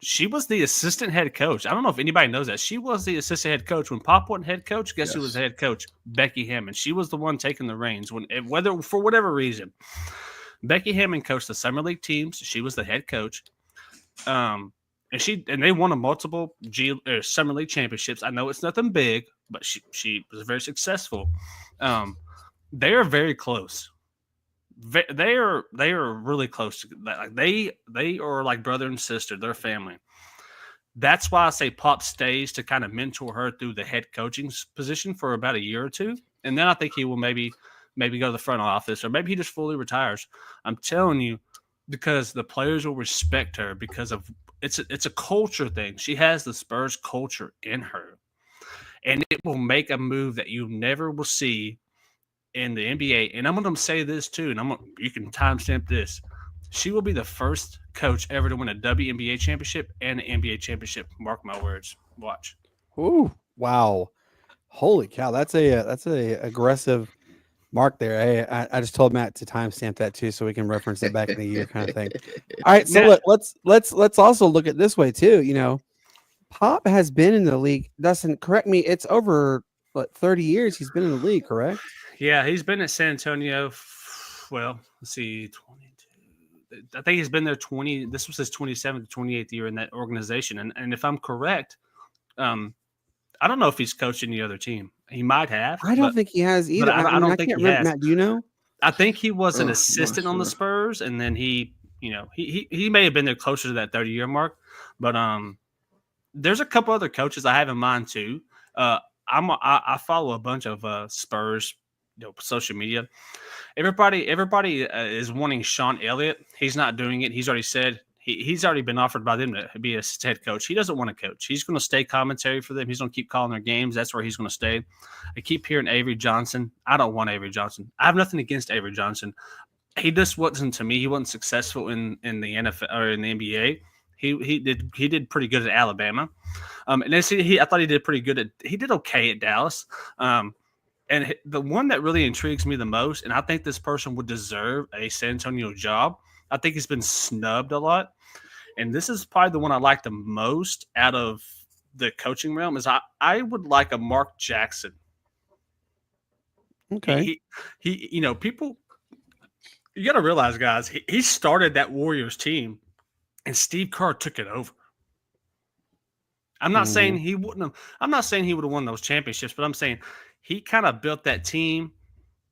S8: She was the assistant head coach. I don't know if anybody knows that. She was the assistant head coach. When Pop wasn't head coach, guess who was the head coach? Becky Hammond. She was the one taking the reins. Whether for whatever reason. Becky Hammond coached the summer league teams. She was the head coach. And they won a multiple summer league championships. I know it's nothing big, but she was very successful. They are very close. They are really close to like they are like brother and sister. They're family. That's why I say Pop stays to kind of mentor her through the head coaching position for about a year or two, and then I think he will maybe go to the front office, or maybe he just fully retires. I'm telling you, because the players will respect her because of it's a culture thing. She has the Spurs culture in her, and it will make a move that you never will see in the NBA. And I'm going to say this too, and you can timestamp this. She will be the first coach ever to win a WNBA championship and an NBA championship. Mark my words. Watch.
S1: Ooh, wow. Holy cow. That's a aggressive mark there. Hey, I just told Matt to timestamp that too, so we can reference it back in the year kind of thing. All right. So let's also look at this way too. You know, Pop has been in the league. Dustin, correct me. It's over 30 years he's been in the league, correct?
S8: Yeah, he's been at San Antonio. Well, let's see, 22. I think he's been there 20. This was his 27th to 28th year in that organization. And if I'm correct, I don't know if he's coached any other team. He might have.
S1: I don't think he has either.
S8: I don't think he has.
S1: Matt, do you know?
S8: I think he was an assistant on the Spurs, and then he may have been there closer to that 30-year mark. But there's a couple other coaches I have in mind too. I follow a bunch of Spurs social media. Everybody is wanting Sean Elliott. He's not doing it. He's already said he's already been offered by them to be a head coach. He doesn't want to coach. He's going to stay commentary for them. He's going to keep calling their games. That's where he's going to stay. I keep hearing Avery Johnson. I don't want Avery Johnson. I have nothing against Avery Johnson. He just wasn't, to me, he wasn't successful in the NFL or in the NBA. He did pretty good at Alabama. And then I thought he did pretty good he did okay at Dallas. And the one that really intrigues me the most, and I think this person would deserve a San Antonio job. I think he's been snubbed a lot. And this is probably the one I like the most out of the coaching realm is I would like a Mark Jackson.
S1: Okay.
S8: He people, you got to realize, guys, he started that Warriors team and Steve Kerr took it over. I'm not saying he wouldn't have, I'm not saying he would have won those championships, but I'm saying he kind of built that team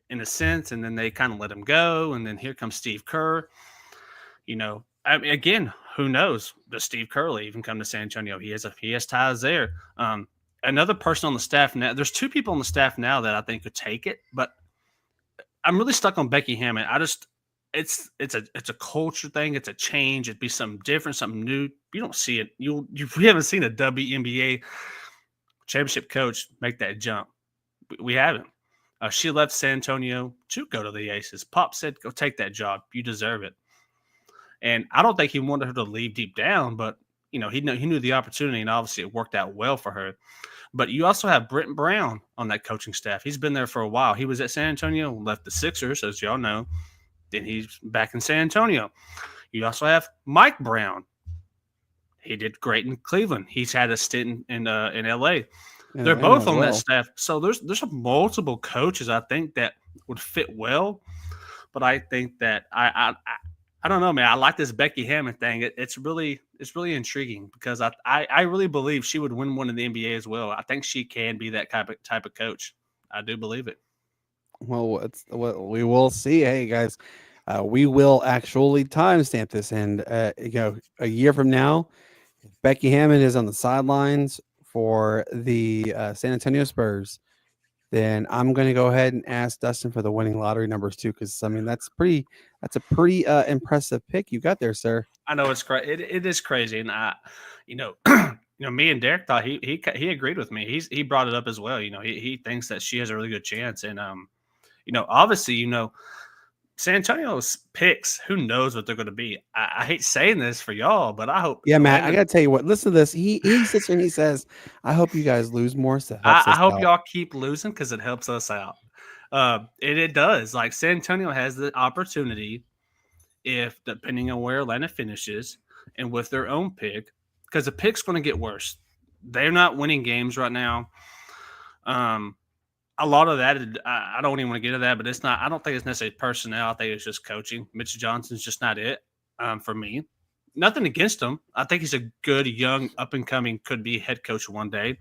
S8: in a sense, and then they kind of let him go. And then here comes Steve Kerr. I mean, again, who knows? Does Steve Kerr even come to San Antonio? He has ties there. Another person on the staff now. There's two people on the staff now that I think could take it, but I'm really stuck on Becky Hammond. It's a culture thing. It's a change. It'd be something different, something new. You don't see it. We haven't seen a WNBA championship coach make that jump. We haven't. She left San Antonio to go to the Aces. Pop said, "Go take that job. You deserve it." And I don't think he wanted her to leave deep down, but he knew the opportunity, and obviously it worked out well for her. But you also have Brent Brown on that coaching staff. He's been there for a while. He was at San Antonio, left the Sixers, as y'all know. Then he's back in San Antonio. You also have Mike Brown. He did great in Cleveland. He's had a stint in LA. They're both on that staff. So there's multiple coaches I think that would fit well. But I think that I don't know, man. I like this Becky Hammond thing. It's really intriguing because I really believe she would win one in the NBA as well. I think she can be that type of coach. I do believe it.
S1: Well, we will see. Hey, guys, we will actually timestamp this, and a year from now, if Becky Hammond is on the sidelines for the San Antonio Spurs, then I'm going to go ahead and ask Dustin for the winning lottery numbers too, because I mean that's a pretty impressive pick you got there, sir.
S8: I know it's crazy. It is crazy, and me and Derek thought he agreed with me. He brought it up as well. He thinks that she has a really good chance, and obviously, San Antonio's picks, who knows what they're going to be. I hate saying this for y'all, but I hope.
S1: Yeah, Matt, I got to tell you what. Listen to this. He sits here and he says, "I hope you guys lose more." So
S8: I hope y'all keep losing because it helps us out. It does. Like San Antonio has the opportunity, if depending on where Atlanta finishes and with their own pick, because the pick's going to get worse. They're not winning games right now. A lot of that, I don't even want to get into that, but it's not. I don't think it's necessarily personnel. I think it's just coaching. Mitch Johnson's just not it for me. Nothing against him. I think he's a good, young, up and coming, could be head coach one day.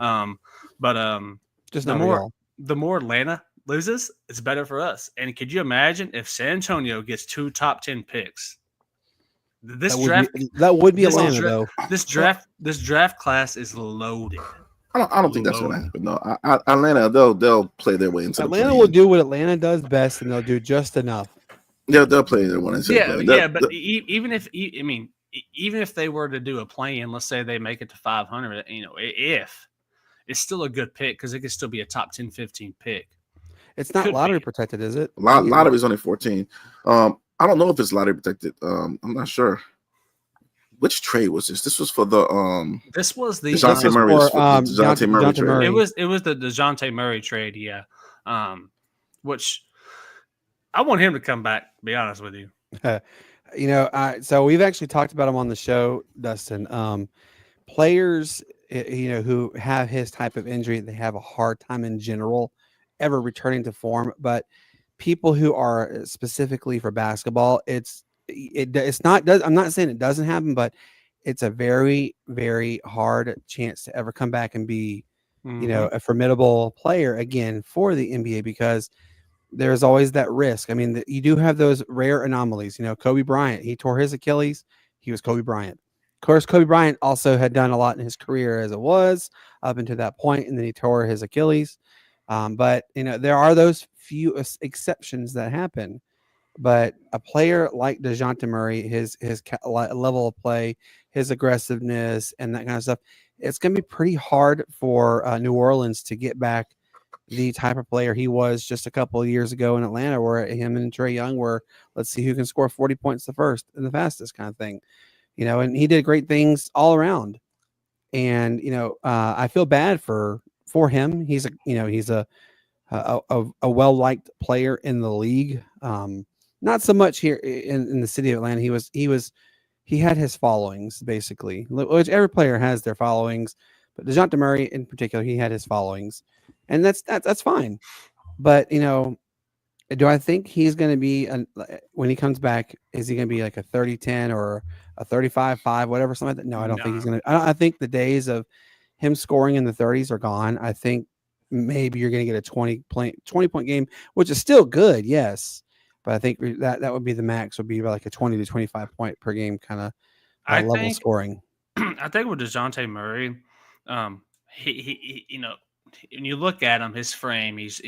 S8: But
S1: just
S8: the more Atlanta loses, it's better for us. And could you imagine if San Antonio gets 2 top 10 picks?
S1: That would be Atlanta, though.
S8: This draft class is loaded.
S4: I don't think that's going to happen. No, Atlanta, they'll play their way into
S1: Atlanta will do what Atlanta does best, and they'll do just enough.
S4: They'll play their one.
S8: But even if they were to do a play-in, let's say they make it to 500, if it's still a good pick because it could still be a top 10, 15 pick.
S1: It's not lottery protected, is it?
S4: Lottery is only 14. I don't know if it's lottery protected. I'm not sure. Which trade was this? This was for the
S8: This was the
S4: DeJounte Murray. DeJounte Murray trade.
S8: It was the DeJounte Murray trade, yeah. Which I want him to come back, to be honest with you.
S1: So we've actually talked about him on the show, Dustin. Players, who have his type of injury, they have a hard time in general ever returning to form. But people who are specifically for basketball, it's not. I'm not saying it doesn't happen, but it's a very, very hard chance to ever come back and be, a formidable player again for the NBA because there's always that risk. I mean, you do have those rare anomalies. Kobe Bryant, he tore his Achilles. He was Kobe Bryant. Of course, Kobe Bryant also had done a lot in his career as it was up until that point, and then he tore his Achilles. But there are those few exceptions that happen. But a player like DeJounte Murray, his level of play, his aggressiveness, and that kind of stuff, it's going to be pretty hard for New Orleans to get back the type of player he was just a couple of years ago in Atlanta, where him and Trae Young were, let's see who can score 40 points the first and the fastest kind of thing. and he did great things all around. And I feel bad for him. He's a well-liked player in the league. Not so much here in the city of Atlanta. He had his followings, basically, which every player has their followings, but DeJounte Murray in particular, he had his followings, and that's fine. But do I think he's going to be when he comes back? Is he going to be like a 30-10 or a 35-5, whatever, something like that? No, I don't think he's going to. I think the days of him scoring in the 30s are gone. I think maybe you're going to get a 20-point game, which is still good, yes. But I think that would be the max. Would be like a 20 to 25 point per game kind of level scoring.
S8: I think with DeJounte Murray, he when you look at him, his frame, he's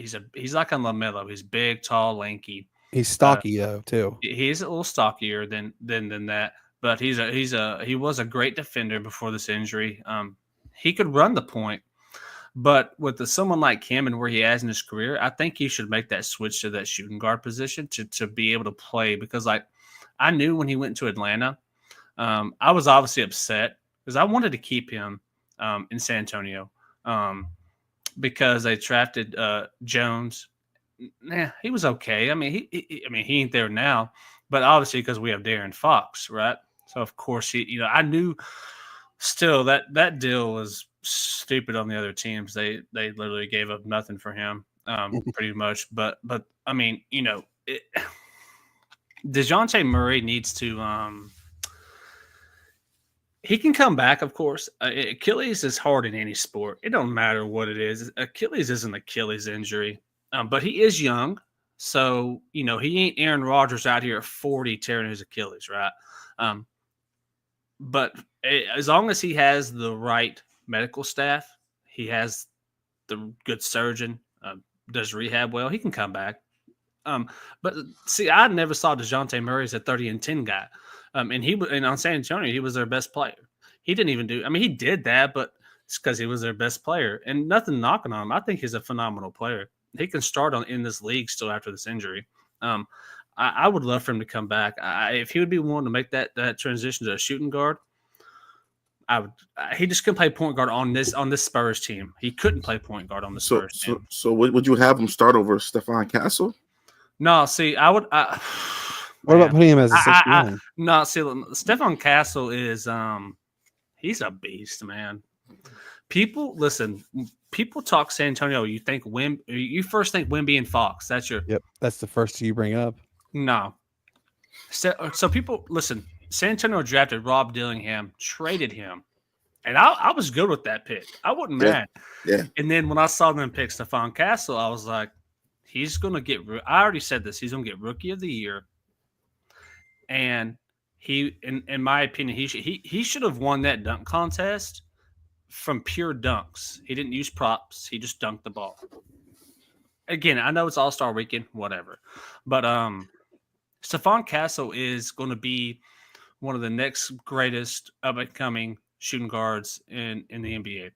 S8: like a LaMelo. He's big, tall, lanky.
S1: He's stocky though too.
S8: He's a little stockier than that, but he was a great defender before this injury. He could run the point. But with someone like him and where he has in his career, I think he should make that switch to that shooting guard position to be able to play. Because I knew when he went to Atlanta, I was obviously upset because I wanted to keep him in San Antonio because they drafted Jones. Nah, he was okay. I mean, he ain't there now, but obviously because we have Darren Fox, right? So of course I knew still that deal was stupid on the other teams. They literally gave up nothing for him, pretty much. But I mean, DeJounte Murray needs to. He can come back, of course. Achilles is hard in any sport. It don't matter what it is. Achilles isn't Achilles injury, but he is young, so he ain't Aaron Rodgers out here at 40 tearing his Achilles, right? But as long as he has the right medical staff, he has the good surgeon, does rehab well, he can come back. But see, I never saw DeJounte Murray as a 30-10 guy. And on San Antonio, he was their best player. He didn't even he did that, but it's because he was their best player. And nothing knocking on him. I think he's a phenomenal player. He can start in this league still after this injury. I would love for him to come back. If he would be willing to make that transition to a shooting guard, he just couldn't play point guard on this Spurs team. He couldn't play point guard on the Spurs team.
S4: So would you have him start over Stephon Castle?
S8: No, see, I would.
S1: What about putting him as a 6-9?
S8: No, see, Stephon Castle is he's a beast, man. People talk San Antonio. You first think Wemby and Fox. That's the first two you bring up. No. So people listen. San Antonio drafted Rob Dillingham, traded him, and I was good with that pick. I wasn't mad.
S4: Yeah.
S8: And then when I saw them pick Stephon Castle, I was like, he's going to get. I already said this. He's going to get Rookie of the Year, and he, in my opinion, he should have won that dunk contest from pure dunks. He didn't use props. He just dunked the ball. Again, I know it's All-Star Weekend, whatever, but Stephon Castle is going to be one of the next greatest up-and-coming shooting guards in the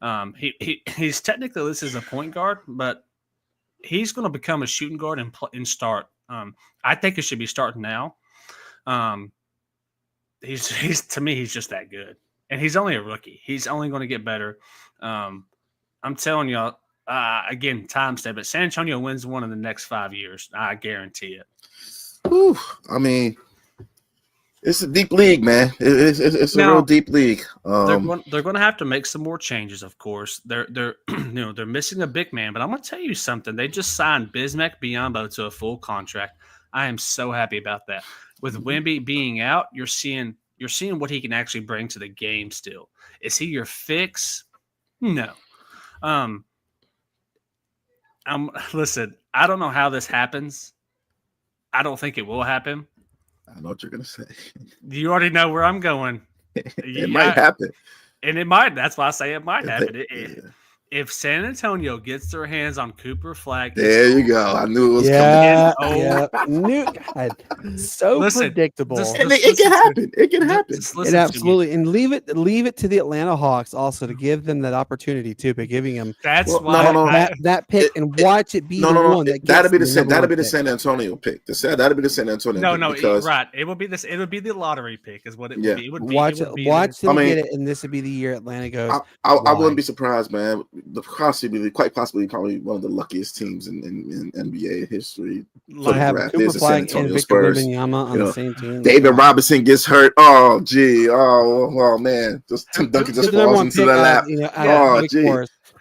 S8: NBA. He's technically listed as a point guard, but he's going to become a shooting guard and start. I think it should be starting now. He's to me, he's just that good, and he's only a rookie. He's only going to get better. I'm telling y'all, again, time step, but San Antonio wins one in the next 5 years. I guarantee it.
S4: Whew. I mean, it's a deep league, man. It's a real deep league.
S8: They're going to have to make some more changes, of course. They're they're missing a big man, but I'm going to tell you something. They just signed Bismack Biyombo to a full contract. I am so happy about that. With Wemby being out, you're seeing what he can actually bring to the game still. Is he your fix? No. Listen, I don't know how this happens. I don't think it will happen.
S4: I know what you're going to say.
S8: You already know where I'm going.
S4: It might happen.
S8: And it might. That's why I say it might happen. if San Antonio gets their hands on Cooper Flag,
S4: there you go. I knew it was coming.
S1: Yeah. God, so predictable.
S4: And it can happen. It can happen.
S1: It absolutely, and leave it to the Atlanta Hawks also to give them that opportunity too, by giving them that pick and watch it be the one that
S4: that'll be the San Antonio pick. That'll be the San Antonio. Pick
S8: right. It would be this. It would be the lottery pick, is what it would be. It would be.
S1: Watch them get it, and this would be the year Atlanta goes.
S4: I wouldn't be surprised, man. Quite possibly, probably one of the luckiest teams in NBA history.
S1: To have Cooper Flag and Victor Wembanyama on the same team.
S4: David Robinson gets hurt. Oh, gee. Oh, man. Just Tim Duncan just falls into their lap. Oh, gee.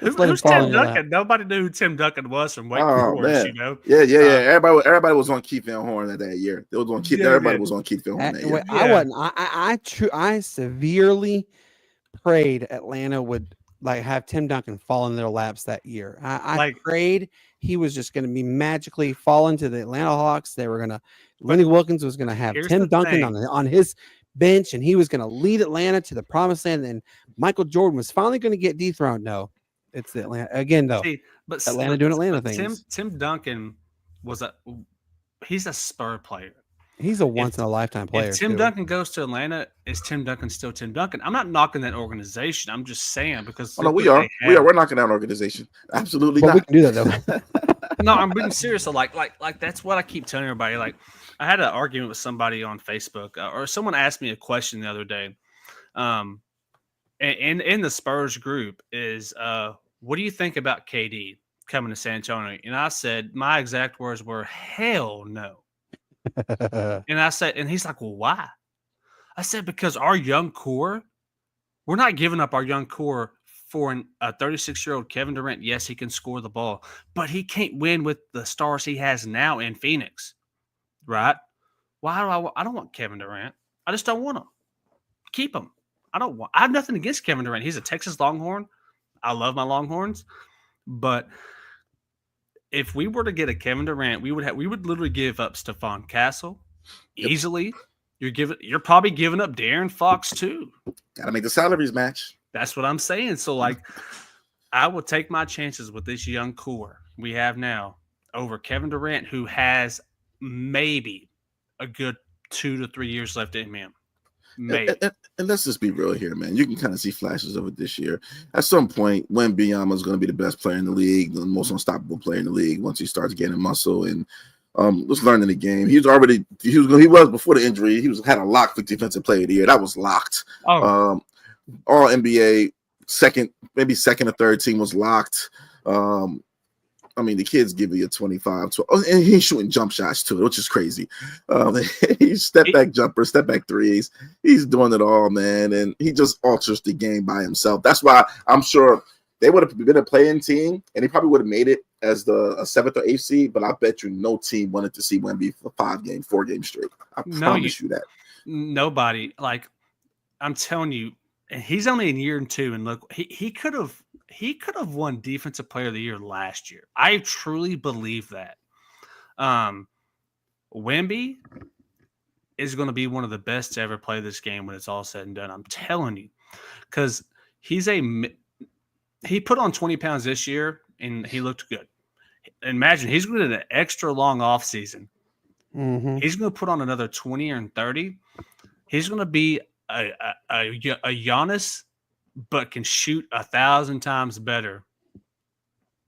S8: Who's Tim Duncan? Nobody knew who Tim Duncan was from Wake Forest, you know?
S4: Yeah. Everybody was on Keith Van Horn that year. Everybody was on Keith Van Horn that year.
S1: I wasn't. I severely prayed Atlanta would have Tim Duncan fall in their laps that year. I prayed he was just going to be magically fall into the Atlanta Hawks. They were going to Lenny Wilkins was going to have Tim Duncan on his bench, and he was going to lead Atlanta to the promised land. And Michael Jordan was finally going to get dethroned. No, it's the Atlanta again, though. But Atlanta doing Atlanta things.
S8: Tim Duncan he's a Spur player.
S1: He's a once in a lifetime player.
S8: If Tim Duncan goes to Atlanta, is Tim Duncan still Tim Duncan? I'm not knocking that organization. I'm just saying because
S4: we are. We're knocking down organization. Absolutely not.
S1: We can do that though.
S8: No, I'm being serious. So like that's what I keep telling everybody. Like I had an argument with somebody on Facebook, or someone asked me a question the other day. In the Spurs group is what do you think about KD coming to San Antonio? And I said my exact words were hell no. And I said, and he's like, well, why? I said, because our young core, we're not giving up our young core for a 36-year-old Kevin Durant. Yes, he can score the ball, but he can't win with the stars he has now in Phoenix, right? Why do I don't want Kevin Durant. I just don't want him. Keep him. I have nothing against Kevin Durant. He's a Texas Longhorn. I love my Longhorns, but if we were to get a Kevin Durant, we would literally give up Stephon Castle easily. You're probably giving up De'Aaron Fox too.
S4: Got to make the salaries match.
S8: That's what I'm saying. So I will take my chances with this young core we have now over Kevin Durant, who has maybe a good 2 to 3 years left in him.
S4: And let's just be real here, man. You can kind of see flashes of it this year. At some point, Wembanyama is going to be the best player in the league, the most unstoppable player in the league once he starts getting muscle and was learning the game. He was before the injury. He had a lock for defensive player of the year. That was locked. All NBA second or third team was locked. I mean, the kids give you a 25, 12, and he's shooting jump shots too, which is crazy. He's step back jumpers, step back threes. He's doing it all, man, and he just alters the game by himself. That's why I'm sure they would have been a playing team, and he probably would have made it as a 7th or 8th seed. But I bet you no team wanted to see Wemby for 4 games straight. I promise you that.
S8: Nobody. I'm telling you, and he's only in year 2, and look, he could have. He could have won Defensive Player of the Year last year. I truly believe that. Wemby is going to be one of the best to ever play this game when it's all said and done. I'm telling you, because he put on 20 pounds this year and he looked good. Imagine he's going to do an extra long off season.
S1: Mm-hmm.
S8: He's going to put on another 20 or 30. He's going to be a Giannis, but can shoot 1,000 times better.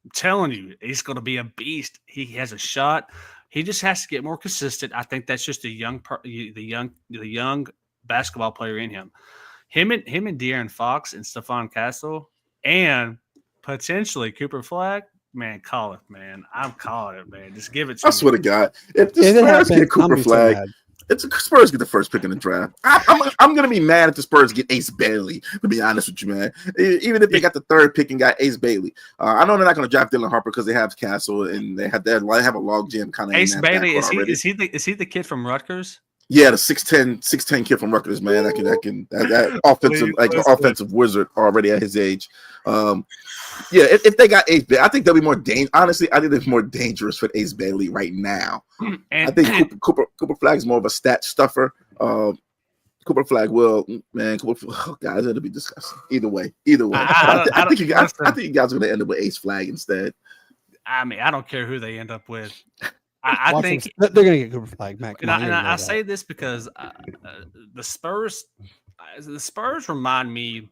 S8: I'm telling you, he's going to be a beast. He has a shot. He just has to get more consistent. I think that's just the young basketball player in him. Him and De'Aaron Fox and Stephon Castle and potentially Cooper Flag. Man, call it, man. I'm calling it, man. Just give it to me.
S4: I swear to God, if the Spurs get Cooper Flag, it's Spurs get the first pick in the draft. I'm gonna be mad if the Spurs get Ace Bailey. To be honest with you, man. Even if they got the 3rd pick and got Ace Bailey, I know they're not gonna draft Dylan Harper because they have Castle and they have a log jam kind of.
S8: Ace Bailey is he the kid from Rutgers?
S4: Yeah, the 6'10" kid from Rutgers, man. That offensive wizard already at his age. Yeah, if they got Ace Bailey, I think they'll be more dangerous. Honestly, I think they're more dangerous with Ace Bailey right now. I think Cooper Flag is more of a stat stuffer. Cooper Flag will, man. Guys, it'll be disgusting. Either way. I think you guys are going to end up with Ace Flag instead.
S8: I mean, I don't care who they end up with. I think
S1: they're going to get Cooper Flag, Matt.
S8: And I say this because the Spurs remind me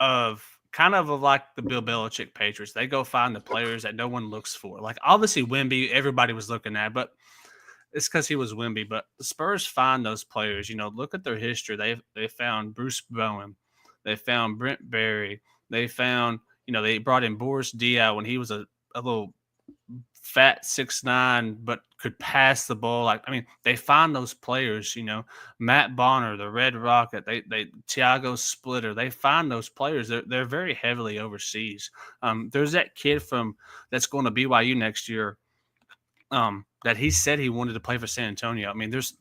S8: of kind of like the Bill Belichick Patriots. They go find the players that no one looks for. Like obviously Wemby, everybody was looking at, but it's because he was Wemby. But the Spurs find those players. Look at their history. They found Bruce Bowen, they found Brent Berry, they found they brought in Boris Diaw when he was a little fat 6'9", but could pass the ball. They find those players, Matt Bonner, the Red Rocket, they Thiago Splitter, they find those players. They're very heavily overseas. There's that kid that's going to BYU next year that he said he wanted to play for San Antonio. There's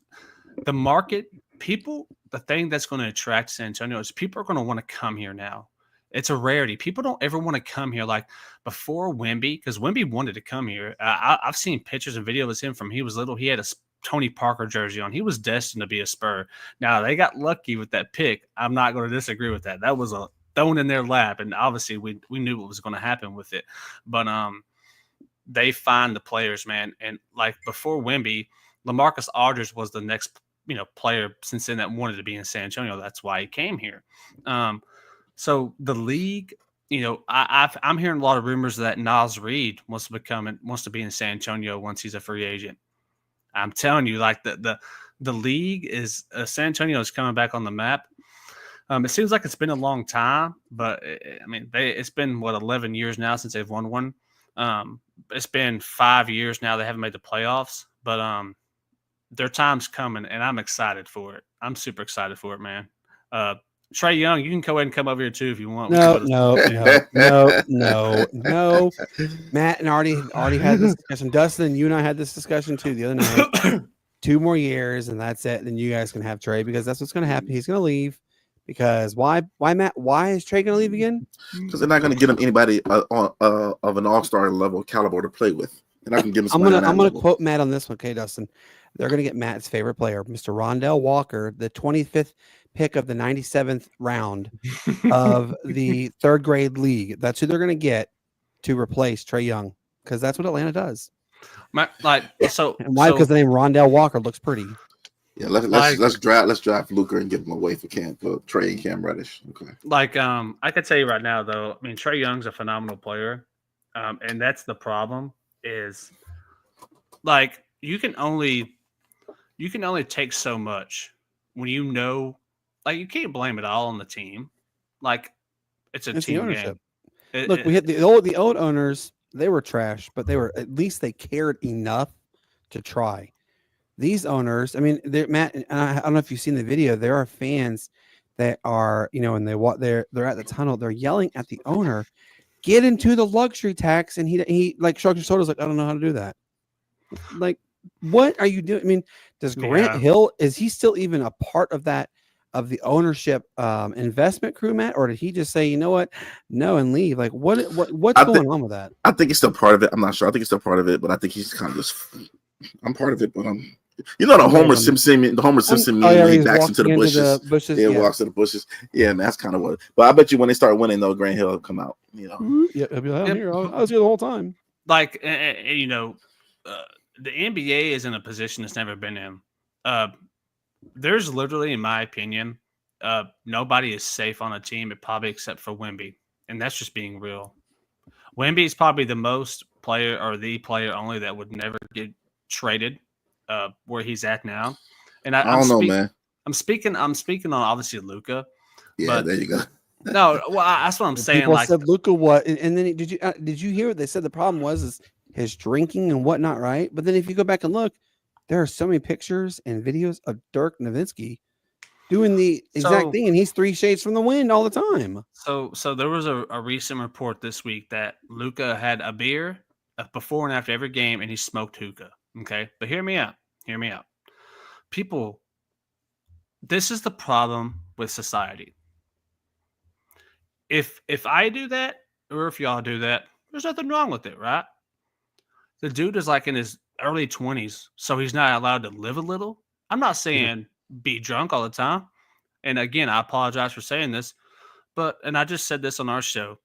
S8: the market people. The thing that's going to attract San Antonio is people are going to want to come here now. It's a rarity. People don't ever want to come here like before Wemby, because Wemby wanted to come here. I've seen pictures and videos of him from he was little. He had a Tony Parker jersey on. He was destined to be a Spur. Now, they got lucky with that pick. I'm not going to disagree with that. That was a thrown in their lap, and obviously we knew what was going to happen with it. But they find the players, man. And like before Wemby, LaMarcus Aldridge was the next player since then that wanted to be in San Antonio. That's why he came here. So the league, I'm hearing a lot of rumors that Naz Reid wants to be in San Antonio once he's a free agent. I'm telling you, like the league is San Antonio is coming back on the map. It seems like it's been a long time, but it's been 11 years now since they've won one. It's been 5 years now they haven't made the playoffs, but their time's coming, and I'm excited for it. I'm super excited for it, man. Trae Young, you can go ahead and come over here too if you want.
S1: No. Matt and already had this discussion. Dustin, you and I had this discussion too the other night. 2 more years, and that's it. Then you guys can have Trae, because that's what's going to happen. He's going to leave. Because why, Matt? Why is Trae going to leave again?
S4: Because they're not going to get him anybody of an all-star level caliber to play with. And I can give him. I'm going to
S1: quote Matt on this one, okay, Dustin. They're going to get Matt's favorite player, Mr. Rondell Walker, the 25th pick of the 97th round of the 3rd grade league. That's who they're going to get to replace Trae Young, because that's what Atlanta does.
S8: And why? Because
S1: the name Rondell Walker looks pretty.
S4: Yeah, let's draft Luka and give him away for Trae and Cam Reddish. Okay.
S8: I could tell you right now though, Trae Young's a phenomenal player, and that's the problem is you can only take so much when you can't blame it all on the team. It's team
S1: ownership
S8: game.
S1: Look, we had the old owners. They were trash, but at least they cared enough to try. These owners, Matt, and I don't know if you've seen the video. There are fans that are, and they're at the tunnel. They're yelling at the owner, "Get into the luxury tax!" And he shrugs his shoulders, like, "I don't know how to do that." Like, what are you doing? Does Grant Hill, is he still even a part of that, of the ownership investment crew, Matt, or did he just say, you know what, no, and leave? Like, what's going on with that?
S4: I think he's still part of it. I'm not sure. I think he's still part of it, but I think he's kind of just. I'm part of it, but I'm. The Homer Simpson meme, he backs into the bushes. Walks to the bushes. Yeah, man, that's kind of what. But I bet you when they start winning, though, Grant Hill will come out.
S1: Yeah, he'll be like, I was here the whole time.
S8: The NBA is in a position it's never been in. There's literally, in my opinion, nobody is safe on a team, probably except for Wemby, and that's just being real. Wemby is probably the most player, or the player only, that would never get traded. Where he's at now, and I don't know, man. I'm speaking on obviously Luka.
S4: Yeah, but there you go.
S8: No, well, that's what I'm saying.
S1: People said Luka what, and then did you hear what they said? The problem was his drinking and whatnot, right? But then if you go back and look, there are so many pictures and videos of Dirk Nowitzki doing the exact thing, and he's 3 shades from the wind all the time.
S8: So there was a recent report this week that Luka had a beer before and after every game, and he smoked hookah. Okay, but hear me out. People, this is the problem with society. If I do that, or if y'all do that, there's nothing wrong with it, right? The dude is in his early 20s, so he's not allowed to live a little. I'm not saying be drunk all the time. And again, I apologize for saying this, and I just said this on our show.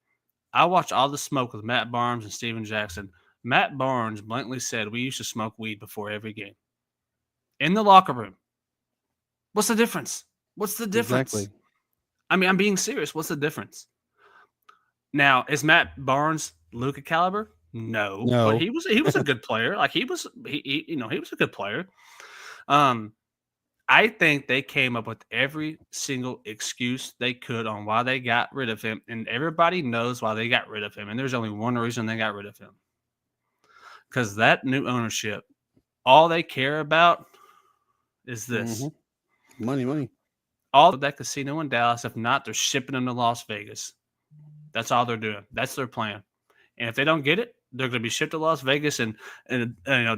S8: I watched All the Smoke with Matt Barnes and Steven Jackson. Matt Barnes blatantly said we used to smoke weed before every game. In the locker room. What's the difference? What's the difference?
S1: Exactly.
S8: I mean, I'm being serious. What's the difference? Now, is Matt Barnes Luka caliber? No. But he was a good player. Like he was a good player. I think they came up with every single excuse they could on why they got rid of him, and everybody knows why they got rid of him. And there's only one reason they got rid of him. Because that new ownership, all they care about is this.
S1: Money.
S8: All of that casino in Dallas. If not, they're shipping them to Las Vegas. That's all they're doing. That's their plan. And if they don't get it, they're going to be shipped to Las Vegas. And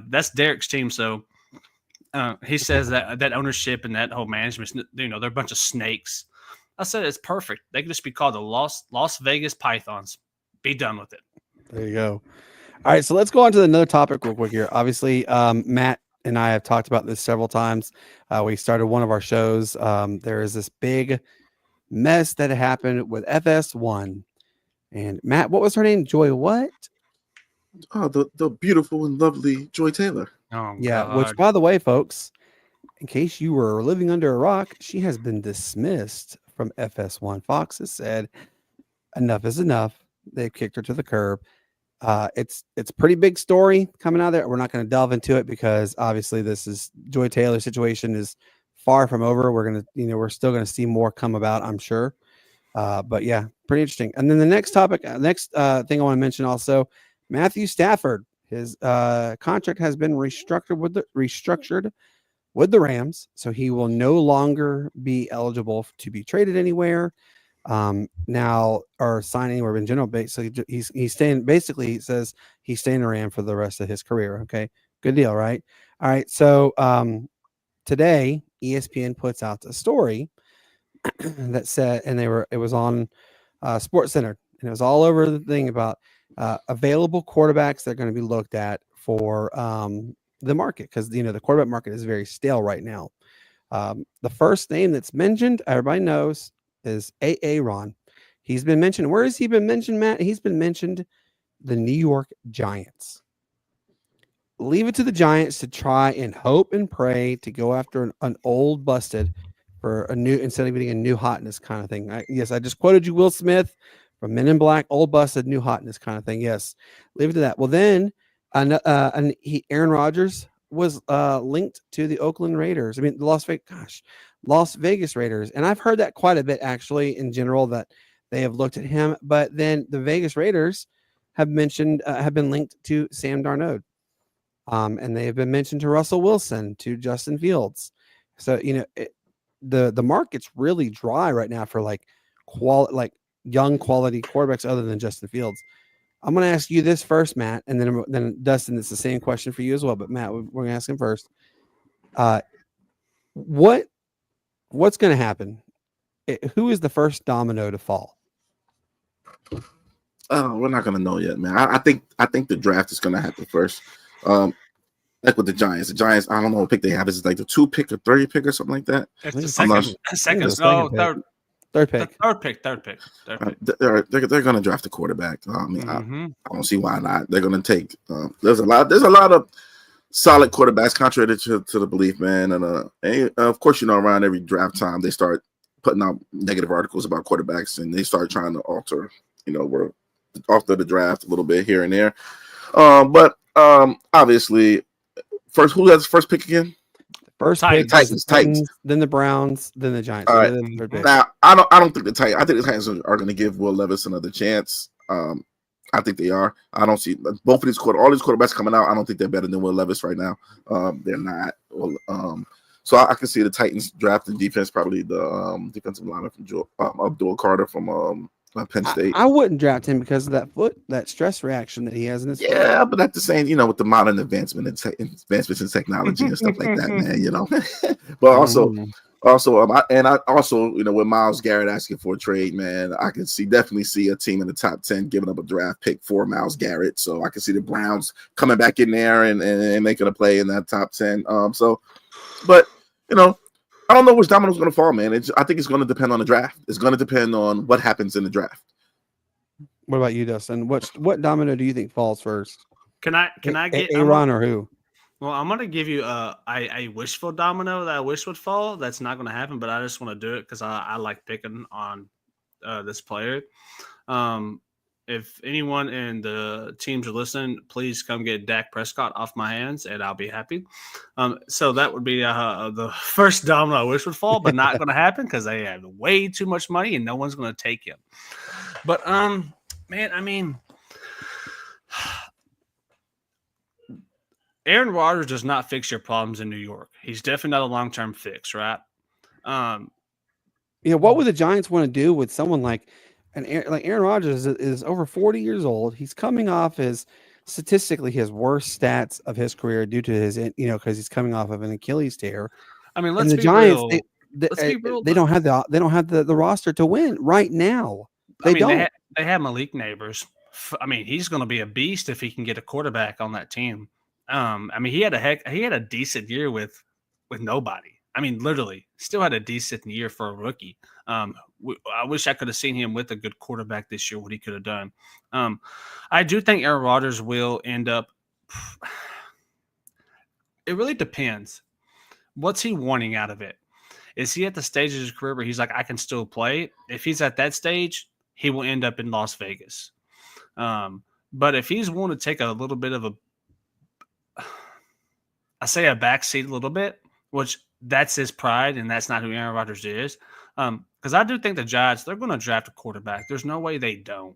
S8: that's Derek's team. So he says that ownership and that whole management, they're a bunch of snakes. I said it's perfect. They could just be called the Las Vegas Pythons. Be done with it.
S1: There you go. All right, so let's go on to another topic real quick here. Obviously, Matt and I have talked about this several times. We started one of our shows. There is this big mess that happened with FS1. And Matt, what was her name? Joy what?
S4: Oh, the beautiful and lovely Joy Taylor.
S8: Oh,
S1: yeah,
S8: God.
S1: which, by the way, folks, in case you were living under a rock, she has been dismissed from FS1. Fox has said enough is enough. They've kicked her to the curb. It's a pretty big story coming out of there. We're not going to delve into it because obviously this is Joy Taylor's situation is far from over. We're still going to see more come about, I'm sure. But yeah, pretty interesting. And then the next topic, thing I want to mention also, Matthew Stafford, his contract has been restructured with the Rams, so he will no longer be eligible to be traded anywhere. Now or sign anywhere in general. Basically, he's staying. Basically, he says he's staying around for the rest of his career. Okay, good deal, right? All right. So today, ESPN puts out a story that said, and it was on Sports Center, and it was all over the thing about available quarterbacks that are going to be looked at for the market because the quarterback market is very stale right now. The first name that's mentioned, everybody knows, is Aaron. He's been mentioned. Where has he been mentioned, Matt? He's been mentioned the New York Giants. Leave it to the Giants to try and hope and pray to go after an old busted for a new instead of getting a new hotness kind of thing. Yes, I just quoted you, Will Smith from Men in Black, old busted, new hotness kind of thing. Yes, leave it to that. Well, then Aaron Rodgers was linked to the Oakland Raiders. I mean, the Las Vegas Raiders. And I've heard that quite a bit, actually, in general, that they have looked at him. But then the Vegas Raiders have been linked to Sam Darnold. And they have been mentioned to Russell Wilson, to Justin Fields. So, the market's really dry right now for young quality quarterbacks other than Justin Fields. I'm going to ask you this first, Matt, and then Dustin, it's the same question for you as well. But Matt, we're going to ask him first. What's going to happen? Who is the first domino to fall?
S4: We're not going to know yet, man. I think the draft is going to happen first. Like with the Giants. I don't know what pick they have. Is it like the 2 pick or 30 pick or something like that?
S8: It's the second. Third pick. Third pick.
S4: They're going to draft a quarterback. I don't see why not. They're going to take. There's a lot of solid quarterbacks, contrary to the belief, man. And of course, around every draft time they start putting out negative articles about quarterbacks, and they start trying to alter the draft a little bit here and there. But obviously, who has the first pick again?
S1: First pick, Titans, then the Browns, then the Giants.
S4: All right. Now, I don't think the Titans. I think the Titans are going to give Will Levis another chance. I think they are. I don't see both of these all these quarterbacks coming out. I don't think they're better than Will Levis right now. They're not. So I can see the Titans drafting defense, probably the defensive lineman from Abdul Carter from Penn State.
S1: I wouldn't draft him because of that stress reaction that he has in his foot.
S4: Yeah, but that's the same, with the modern advancements in technology and stuff like that, man. But also, with Myles Garrett asking for a trade, man, I can definitely see a team in the top 10 giving up a draft pick for Myles Garrett. So I can see the Browns coming back in there and making a play in that top 10. But I don't know which domino's going to fall, man. I think it's going to depend on the draft. It's going to depend on what happens in the draft.
S1: What about you, Dustin? What domino do you think falls first?
S8: Can I get
S1: Aaron or who?
S8: Well, I'm gonna give you a wishful domino that I wish would fall. That's not gonna happen, but I just want to do it because I like picking on this player. If anyone in the teams are listening, please come get Dak Prescott off my hands, and I'll be happy. So that would be the first domino I wish would fall, but not going to happen because they have way too much money and no one's going to take him. But man, I mean, Aaron Rodgers does not fix your problems in New York. He's definitely not a long-term fix, right?
S1: What would the Giants want to do with someone like Aaron Rodgers is over 40 years old. He's coming off statistically his worst stats of his career due to his, because he's coming off of an Achilles tear.
S8: I mean, let's
S1: the
S8: be
S1: Giants,
S8: real.
S1: They don't have the roster to win right now. They don't.
S8: They have Malik Neighbors. I mean, he's going to be a beast if he can get a quarterback on that team. I mean, he had a decent year with nobody. I mean, literally, still had a decent year for a rookie. I wish I could have seen him with a good quarterback this year, what he could have done. I do think Aaron Rodgers will end up – it really depends. What's he wanting out of it? Is he at the stage of his career where he's like, I can still play? If he's at that stage, he will end up in Las Vegas. But if he's willing to take a little bit of a backseat a little bit, which – that's his pride, and that's not who Aaron Rodgers is. Because I do think the Giants, they're going to draft a quarterback. There's no way they don't,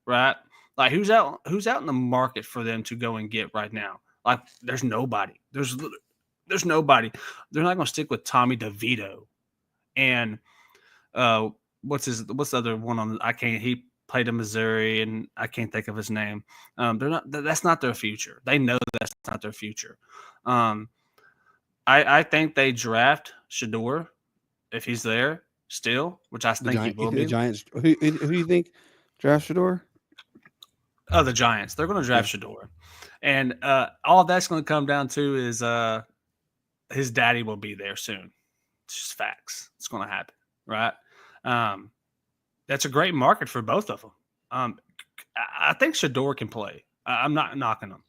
S8: right? Like, who's out in the market for them to go and get right now? Like, there's nobody. There's nobody. They're not going to stick with Tommy DeVito. And what's the other one on? He played in Missouri, and I can't think of his name. That's not their future. They know that's not their future. I think they draft Shador if he's there still, which I think he will be.
S1: The Giants. Who do you think draft Shador?
S8: Oh, the Giants. They're going to draft Shador, and all that's going to come down to is his daddy will be there soon. It's just facts. It's going to happen, right? That's a great market for both of them. I think Shador can play. I'm not knocking him.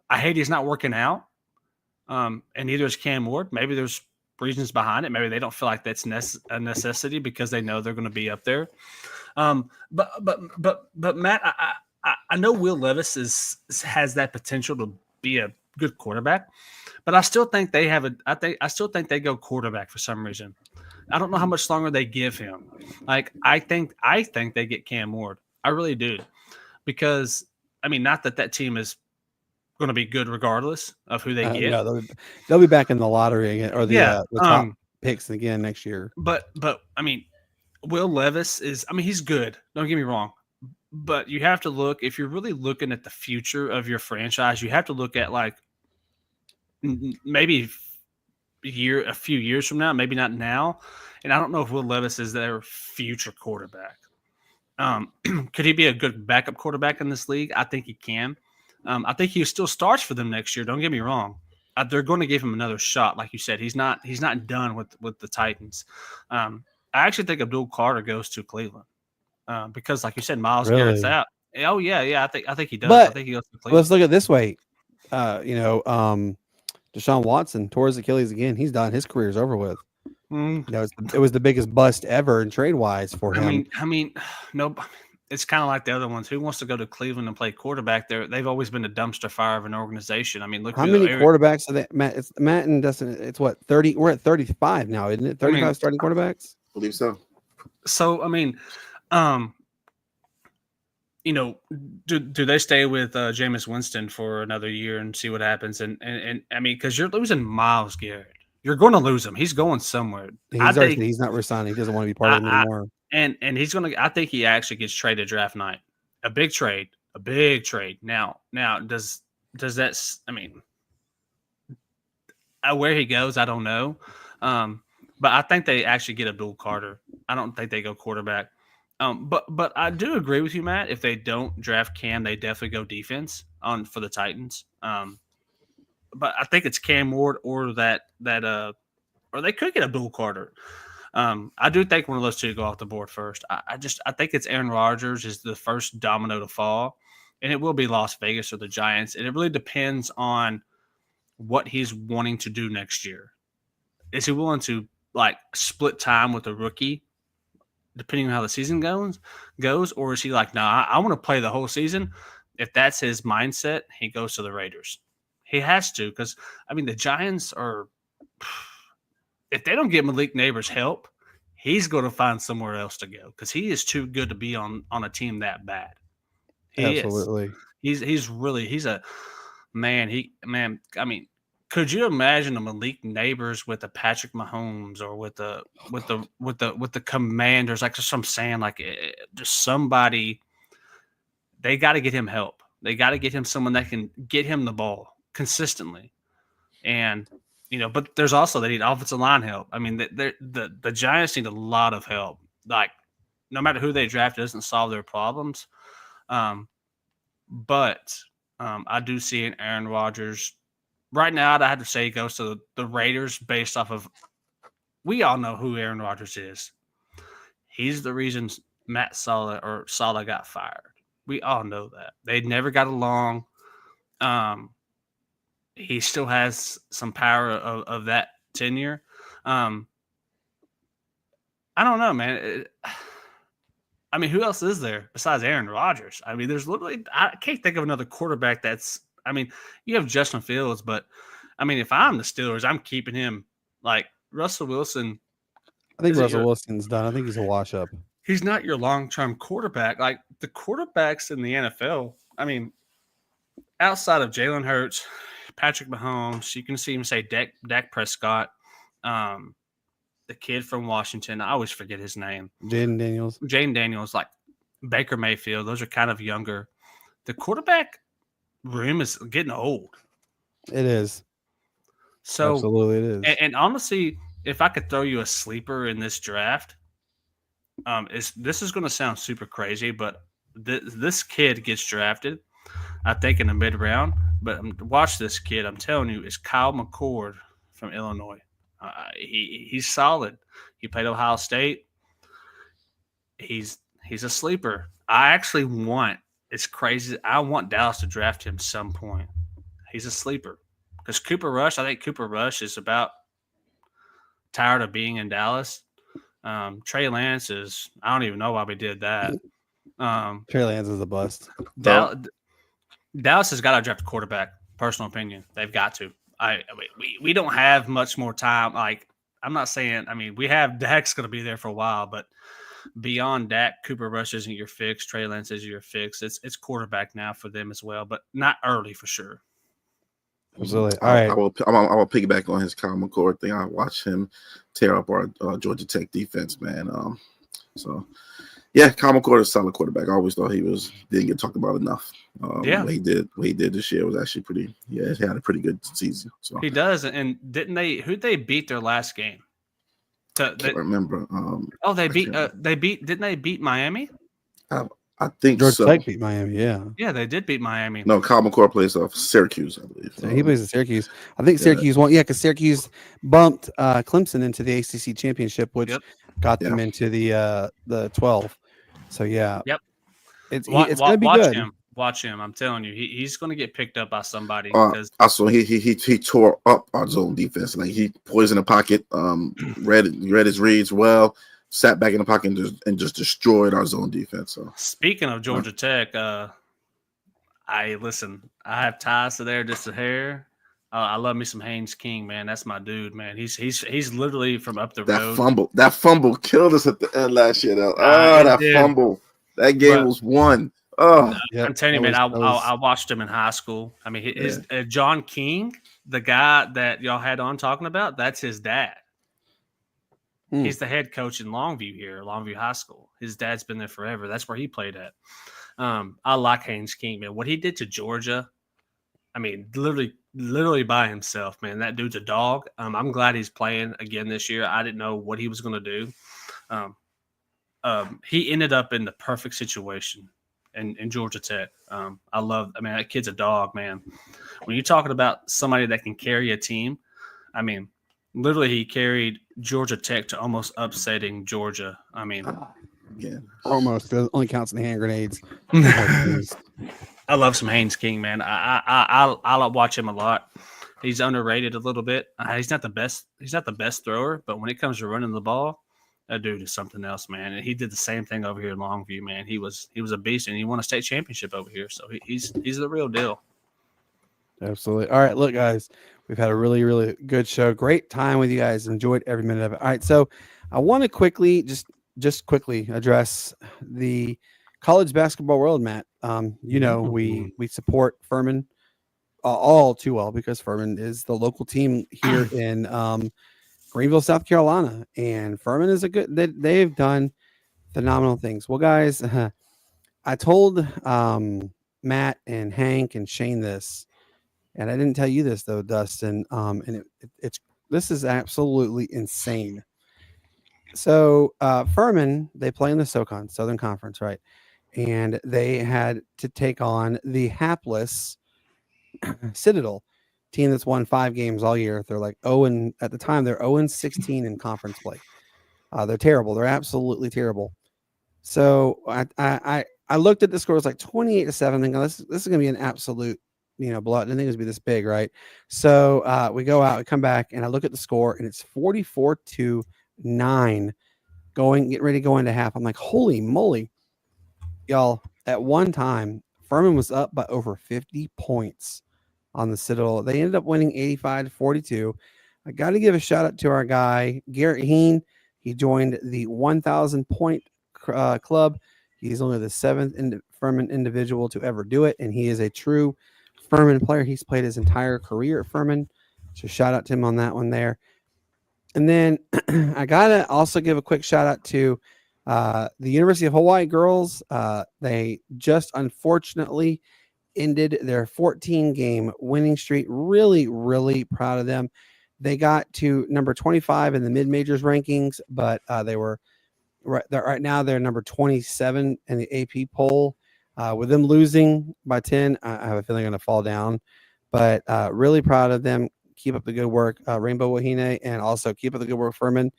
S8: I hate he's not working out. And neither is Cam Ward. Maybe there's reasons behind it. Maybe they don't feel like that's a necessity because they know they're going to be up there. But Matt, I know Will Levis has that potential to be a good quarterback, but I still think I still think they go quarterback for some reason. I don't know how much longer they give him. Like I think they get Cam Ward. I really do, because I mean, not that team is going to be good regardless of who they get.
S1: No, they'll be back in the lottery again, or the top picks again next year.
S8: But I mean, Will Levis he's good. Don't get me wrong, but you have to look, if you're really looking at the future of your franchise, you have to look at like maybe a few years from now, maybe not now. And I don't know if Will Levis is their future quarterback. Could he be a good backup quarterback in this league? I think he can. I think he still starts for them next year. Don't get me wrong. They're going to give him another shot, like you said. He's not done with the Titans. I actually think Abdul Carter goes to Cleveland because, like you said, Myles Garrett's out. Oh yeah. I think he does.
S1: But
S8: I think he goes to Cleveland.
S1: Let's look at it this way. Deshaun Watson tore his Achilles again. He's done. His career's over with. It was the biggest bust ever in trade wise for him.
S8: I mean, no. It's kind of like the other ones. Who wants to go to Cleveland and play quarterback there? They've always been a dumpster fire of an organization. I mean, look
S1: how many quarterbacks are they, Matt? It's Matt and Dustin. It's what, 30? We're at 35 now, isn't it? 35 starting quarterbacks.
S4: I believe so.
S8: So I mean, do they stay with Jameis Winston for another year and see what happens? And I mean, because you're losing Myles Garrett, you're going to lose him. He's going somewhere.
S1: He's not resigning. He doesn't want to be part of it anymore.
S8: And he's going to – I think he actually gets traded draft night. A big trade. Now does that – I mean, where he goes, I don't know. But I think they actually get Abdul Carter. I don't think they go quarterback. But I do agree with you, Matt. If they don't draft Cam, they definitely go defense for the Titans. But I think it's Cam Ward or that or they could get Abdul Carter. I do think one of those two go off the board first. I think it's Aaron Rodgers is the first domino to fall, and it will be Las Vegas or the Giants. And it really depends on what he's wanting to do next year. Is he willing to like split time with a rookie, depending on how the season goes, or is he like, nah, I want to play the whole season? If that's his mindset, he goes to the Raiders. He has to, because I mean the Giants are. If they don't get Malik Neighbors help, he's going to find somewhere else to go because he is too good to be on a team that bad.
S1: Absolutely.
S8: He's a man. I mean, could you imagine a Malik Neighbors with a Patrick Mahomes or with the Commanders? Like just I'm saying, like just somebody. They got to get him help. They got to get him someone that can get him the ball consistently, and. But there's also they need offensive line help. I mean, the Giants need a lot of help. Like, no matter who they draft, it doesn't solve their problems. But I do see an Aaron Rodgers right now. I'd have to say he goes to the Raiders based off of. We all know who Aaron Rodgers is. He's the reason Matt Saleh got fired. We all know that they never got along. He still has some power of that tenure. I don't know, man. I mean, who else is there besides Aaron Rodgers? I mean, there's literally – I can't think of another quarterback that's – I mean, you have Justin Fields, but, I mean, if I'm the Steelers, I'm keeping him. Like, Russell Wilson –
S1: I think Russell Wilson's done. I think he's a wash-up.
S8: He's not your long-term quarterback. Like, the quarterbacks in the NFL, I mean, outside of Jalen Hurts – Patrick Mahomes, you can see him say Dak Prescott, the kid from Washington. I always forget his name.
S1: Jaden
S8: Daniels, like Baker Mayfield. Those are kind of younger. The quarterback room is getting old.
S1: It is.
S8: So
S1: absolutely it is.
S8: And honestly, if I could throw you a sleeper in this draft, this is going to sound super crazy, but this kid gets drafted, I think, in the mid-round. But watch this kid. I'm telling you, it's Kyle McCord from Illinois. He's solid. He played Ohio State. He's a sleeper. I actually want – it's crazy. I want Dallas to draft him some point. He's a sleeper. Because Cooper Rush, I think Cooper Rush is about tired of being in Dallas. Trey Lance is – I don't even know why we did that.
S1: Trey Lance is a bust.
S8: Dallas has got to draft a quarterback. Personal opinion, they've got to. We don't have much more time. Like I'm not saying. I mean, we have Dak's going to be there for a while, but beyond Dak, Cooper Rush isn't your fix. Trey Lance is your fix. It's quarterback now for them as well, but not early for sure.
S1: Absolutely. All right.
S4: I will piggyback on his Kyle McCord thing. I watched him tear up our Georgia Tech defense, man. Yeah, Kyle McCord is a solid quarterback. I always thought didn't get talked about enough. What he did this year was actually pretty. Yeah, he had a pretty good season. So
S8: he does. And who'd they beat their last game?
S4: I can't remember.
S8: Didn't they beat Miami?
S4: I think
S1: Georgia Tech beat Miami. Yeah.
S8: Yeah, they did beat Miami.
S4: No, Kyle McCord plays off Syracuse, I believe.
S1: So he plays at Syracuse. I think Syracuse won. Yeah, because Syracuse bumped Clemson into the ACC championship, which got them into the 12. So yeah.
S8: Yep.
S1: It's going to be good.
S8: Watch him. I'm telling you, he's going to get picked up by somebody.
S4: Also, he tore up our zone defense. Like he poised in the pocket, read his reads well, sat back in the pocket and just destroyed our zone defense. So
S8: speaking of Georgia Tech, I have ties to there just a hair. I love me some Haynes King, man. That's my dude, man. He's literally from up the road.
S4: That fumble killed us at the end last year, though. That fumble. That game was won. Oh,
S8: I'm telling you, man. I watched him in high school. I mean, John King, the guy that y'all had on talking about, that's his dad. He's the head coach in Longview High School. His dad's been there forever. That's where he played at. I like Haynes King, man. What he did to Georgia, I mean, literally by himself, man. That dude's a dog. I'm glad he's playing again this year. I didn't know what he was going to do. He ended up in the perfect situation in Georgia Tech. That kid's a dog, man. When you're talking about somebody that can carry a team, I mean, Literally, he carried Georgia Tech to almost upsetting Georgia. I mean,
S4: Yeah.
S1: Almost. It only counts in the hand grenades.
S8: I love some Haynes King, man. I watch him a lot. He's underrated a little bit. He's not the best. He's not the best thrower, but when it comes to running the ball, that dude is something else, man. And he did the same thing over here in Longview, man. He was a beast, and he won a state championship over here. So he's the real deal.
S1: Absolutely. All right, look, guys, we've had a really, really good show. Great time with you guys. Enjoyed every minute of it. All right, so I want to quickly just quickly address the college basketball world, Matt. You know, we support Furman all too well because Furman is the local team here in Greenville, South Carolina, and Furman is they've done phenomenal things. Well, guys, I told Matt and Hank and Shane this, and I didn't tell you this though, Dustin. And this is absolutely insane. So Furman, they play in the SoCon, Southern Conference, right? And they had to take on the hapless Citadel team that's won 5 games all year. They're like at the time they're 0-16 in conference play. They're terrible. They're absolutely terrible. So I looked at the score. It was like 28-7. Thinking this is going to be an absolute, blowout. I didn't think it was going to be this big, right? So we go out, we come back, and I look at the score, and it's 44-9, getting ready to go into half. I'm like, holy moly, y'all! At one time, Furman was up by over 50 points on the Citadel. They ended up winning 85-42. I got to give a shout out to our guy Garrett Heen. He joined the 1,000 point club. He's only the 7th Furman individual to ever do it, and he is a true Furman player. He's played his entire career at Furman, so shout out to him on that one there. And then I gotta also give a quick shout out to the University of Hawaii girls. They just unfortunately ended their 14-game winning streak. Really, really proud of them. They got to number 25 in the mid-majors rankings, but they were right now they're number 27 in the AP poll. With them losing by 10, I have a feeling they're going to fall down. But really proud of them. Keep up the good work, Rainbow Wahine, and also keep up the good work, Furman.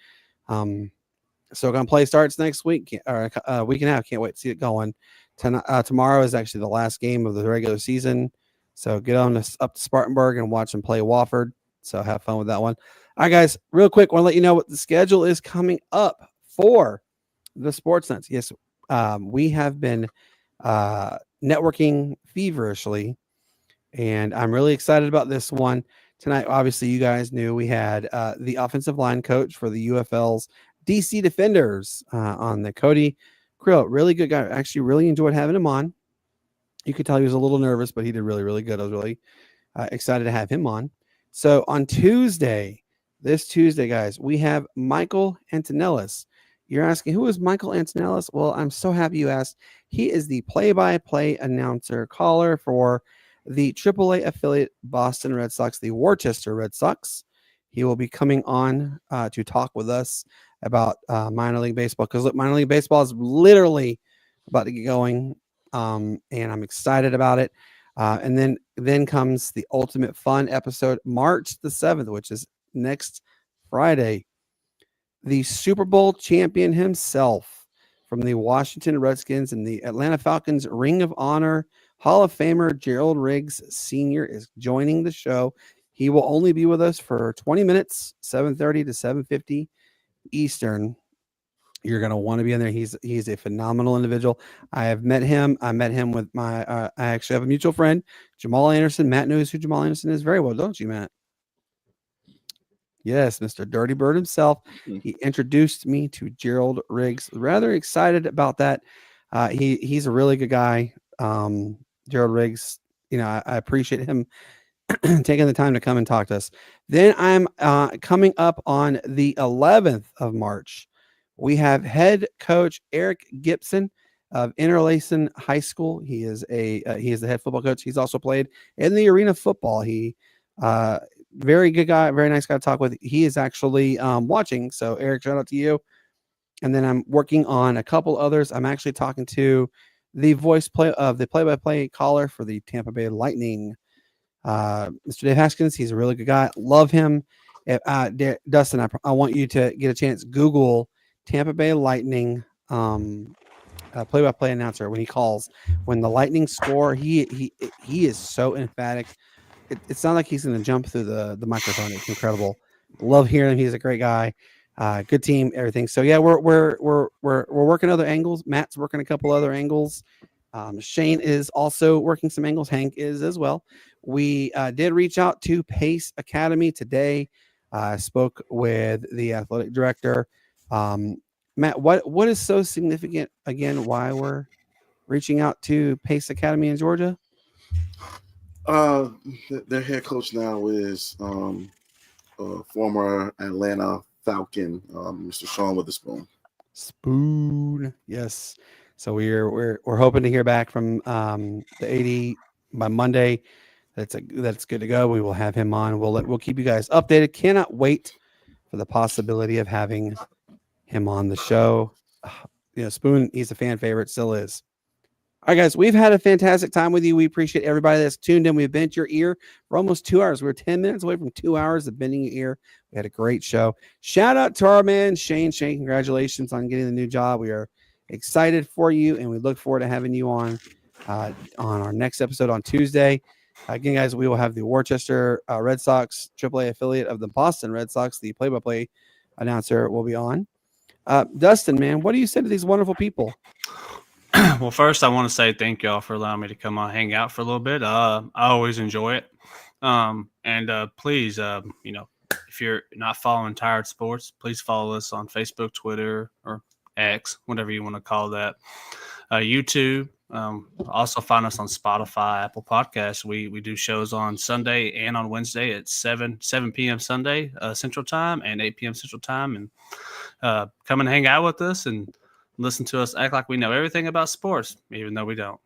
S1: So going to play starts next week, or a week and a half. Can't wait to see it going. Tomorrow is actually the last game of the regular season. So get on up to Spartanburg and watch them play Wofford. So have fun with that one. All right, guys, real quick, want to let you know what the schedule is coming up for the Sportz Nutz. Yes, we have been networking feverishly, and I'm really excited about this one tonight. Obviously, you guys knew we had the offensive line coach for the UFL's DC Defenders on the Cody Krill. Really good guy. Actually, really enjoyed having him on. You could tell he was a little nervous, but he did really, really good. I was really excited to have him on. So on this Tuesday, guys, we have Michael Antonellis. You're asking, who is Michael Antonellis? Well, I'm so happy you asked. He is the play-by-play announcer caller for the AAA affiliate Boston Red Sox, the Worcester Red Sox. He will be coming on to talk with us about minor league baseball, because look, minor league baseball is literally about to get going, and I'm excited about it. And then comes the Ultimate Fun episode, March the 7th, which is next Friday. The Super Bowl champion himself from the Washington Redskins and the Atlanta Falcons Ring of Honor Hall of Famer Gerald Riggs Sr. is joining the show. He will only be with us for 20 minutes, 7:30 to 7:50 Eastern. You're going to want to be in there. He's a phenomenal individual. I met him with my I actually have a mutual friend, Jamal Anderson. Matt knows who Jamal Anderson is very well, don't you, Matt? Yes, Mr. Dirty Bird himself. He introduced me to Gerald Riggs. Rather excited about that. He's a really good guy. Gerald Riggs, I appreciate him taking the time to come and talk to us. Then I'm coming up on the 11th of March. We have head coach Eric Gibson of Interlaken High School. He is the head football coach. He's also played in the arena football. He very good guy, very nice guy to talk with. He is actually watching. So Eric, shout out to you. And then I'm working on a couple others. I'm actually talking to the play-by-play caller for the Tampa Bay Lightning, Mr. Dave Haskins. He's a really good guy. Love him. Dustin, I want you to get a chance. Google Tampa Bay Lightning play-by-play announcer when he calls. When the Lightning score, he is so emphatic. It's not like he's going to jump through the microphone. It's incredible. Love hearing him. He's a great guy. Good team, everything. So yeah, we're working other angles. Matt's working a couple other angles. Shane is also working some angles. Hank is as well. We did reach out to Pace Academy today. I spoke with the athletic director. Matt, what is so significant again? Why we're reaching out to Pace Academy in Georgia?
S4: Their head coach now is former Atlanta Falcon, Mr. Sean Witherspoon.
S1: Spoon, yes. So we're hoping to hear back from the AD by Monday. That's good to go. We will have him on. We'll keep you guys updated. Cannot wait for the possibility of having him on the show. Spoon, he's a fan favorite, still is. All right, guys, we've had a fantastic time with you. We appreciate everybody that's tuned in. We've bent your ear for almost 2 hours. We're 10 minutes away from 2 hours of bending your ear. We had a great show. Shout out to our man, Shane. Shane, congratulations on getting the new job. We are excited for you, and we look forward to having you on our next episode on Tuesday. Again, guys, we will have the Worcester Red Sox AAA affiliate of the Boston Red Sox. The play-by-play announcer will be on. Dustin, man, what do you say to these wonderful people?
S8: Well, first, I want to say thank y'all for allowing me to come on, hang out for a little bit. I always enjoy it. And please, if you're not following Tired Sports, please follow us on Facebook, Twitter, or X, whatever you want to call that. YouTube. Also find us on Spotify, Apple Podcasts. We do shows on Sunday and on Wednesday at 7 p.m. Sunday Central Time and 8 p.m. Central Time. And come and hang out with us and listen to us act like we know everything about sports, even though we don't.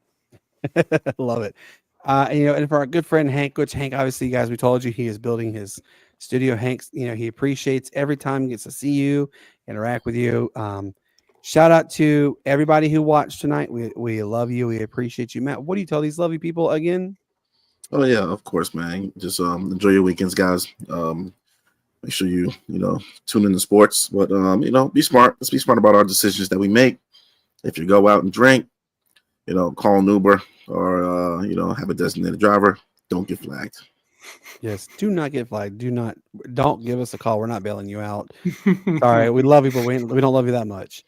S1: Love it. And for our good friend Hank, which Hank, obviously, guys, we told you he is building his studio. Hank's, he appreciates every time he gets to see you, interact with you. Shout out to everybody who watched tonight. We love you. We appreciate you. Matt, what do you tell these lovely people again?
S4: Oh yeah, of course, man. Just enjoy your weekends, guys. Make sure you tune in to sports, but be smart. Let's be smart about our decisions that we make. If you go out and drink, call an Uber or have a designated driver. Don't get flagged.
S1: Yes, do not get flagged. Don't give us a call. We're not bailing you out. Sorry, we love you, but we don't love you that much.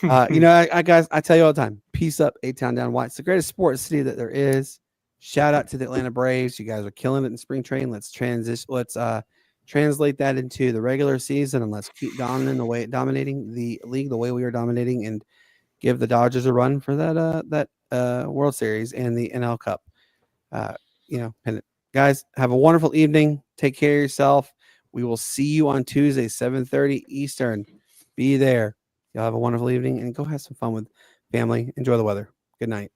S1: Guys, I tell you all the time, peace up, A-Town down White. It's the greatest sports city that there is. Shout out to the Atlanta Braves. You guys are killing it in spring training. Let's translate that into the regular season, and let's keep dominating the league the way we are dominating, and give the Dodgers a run for that World Series and the NL Cup. And guys, have a wonderful evening. Take care of yourself. We will see you on Tuesday, 7:30 Eastern. Be there. Y'all have a wonderful evening and go have some fun with family. Enjoy the weather. Good night.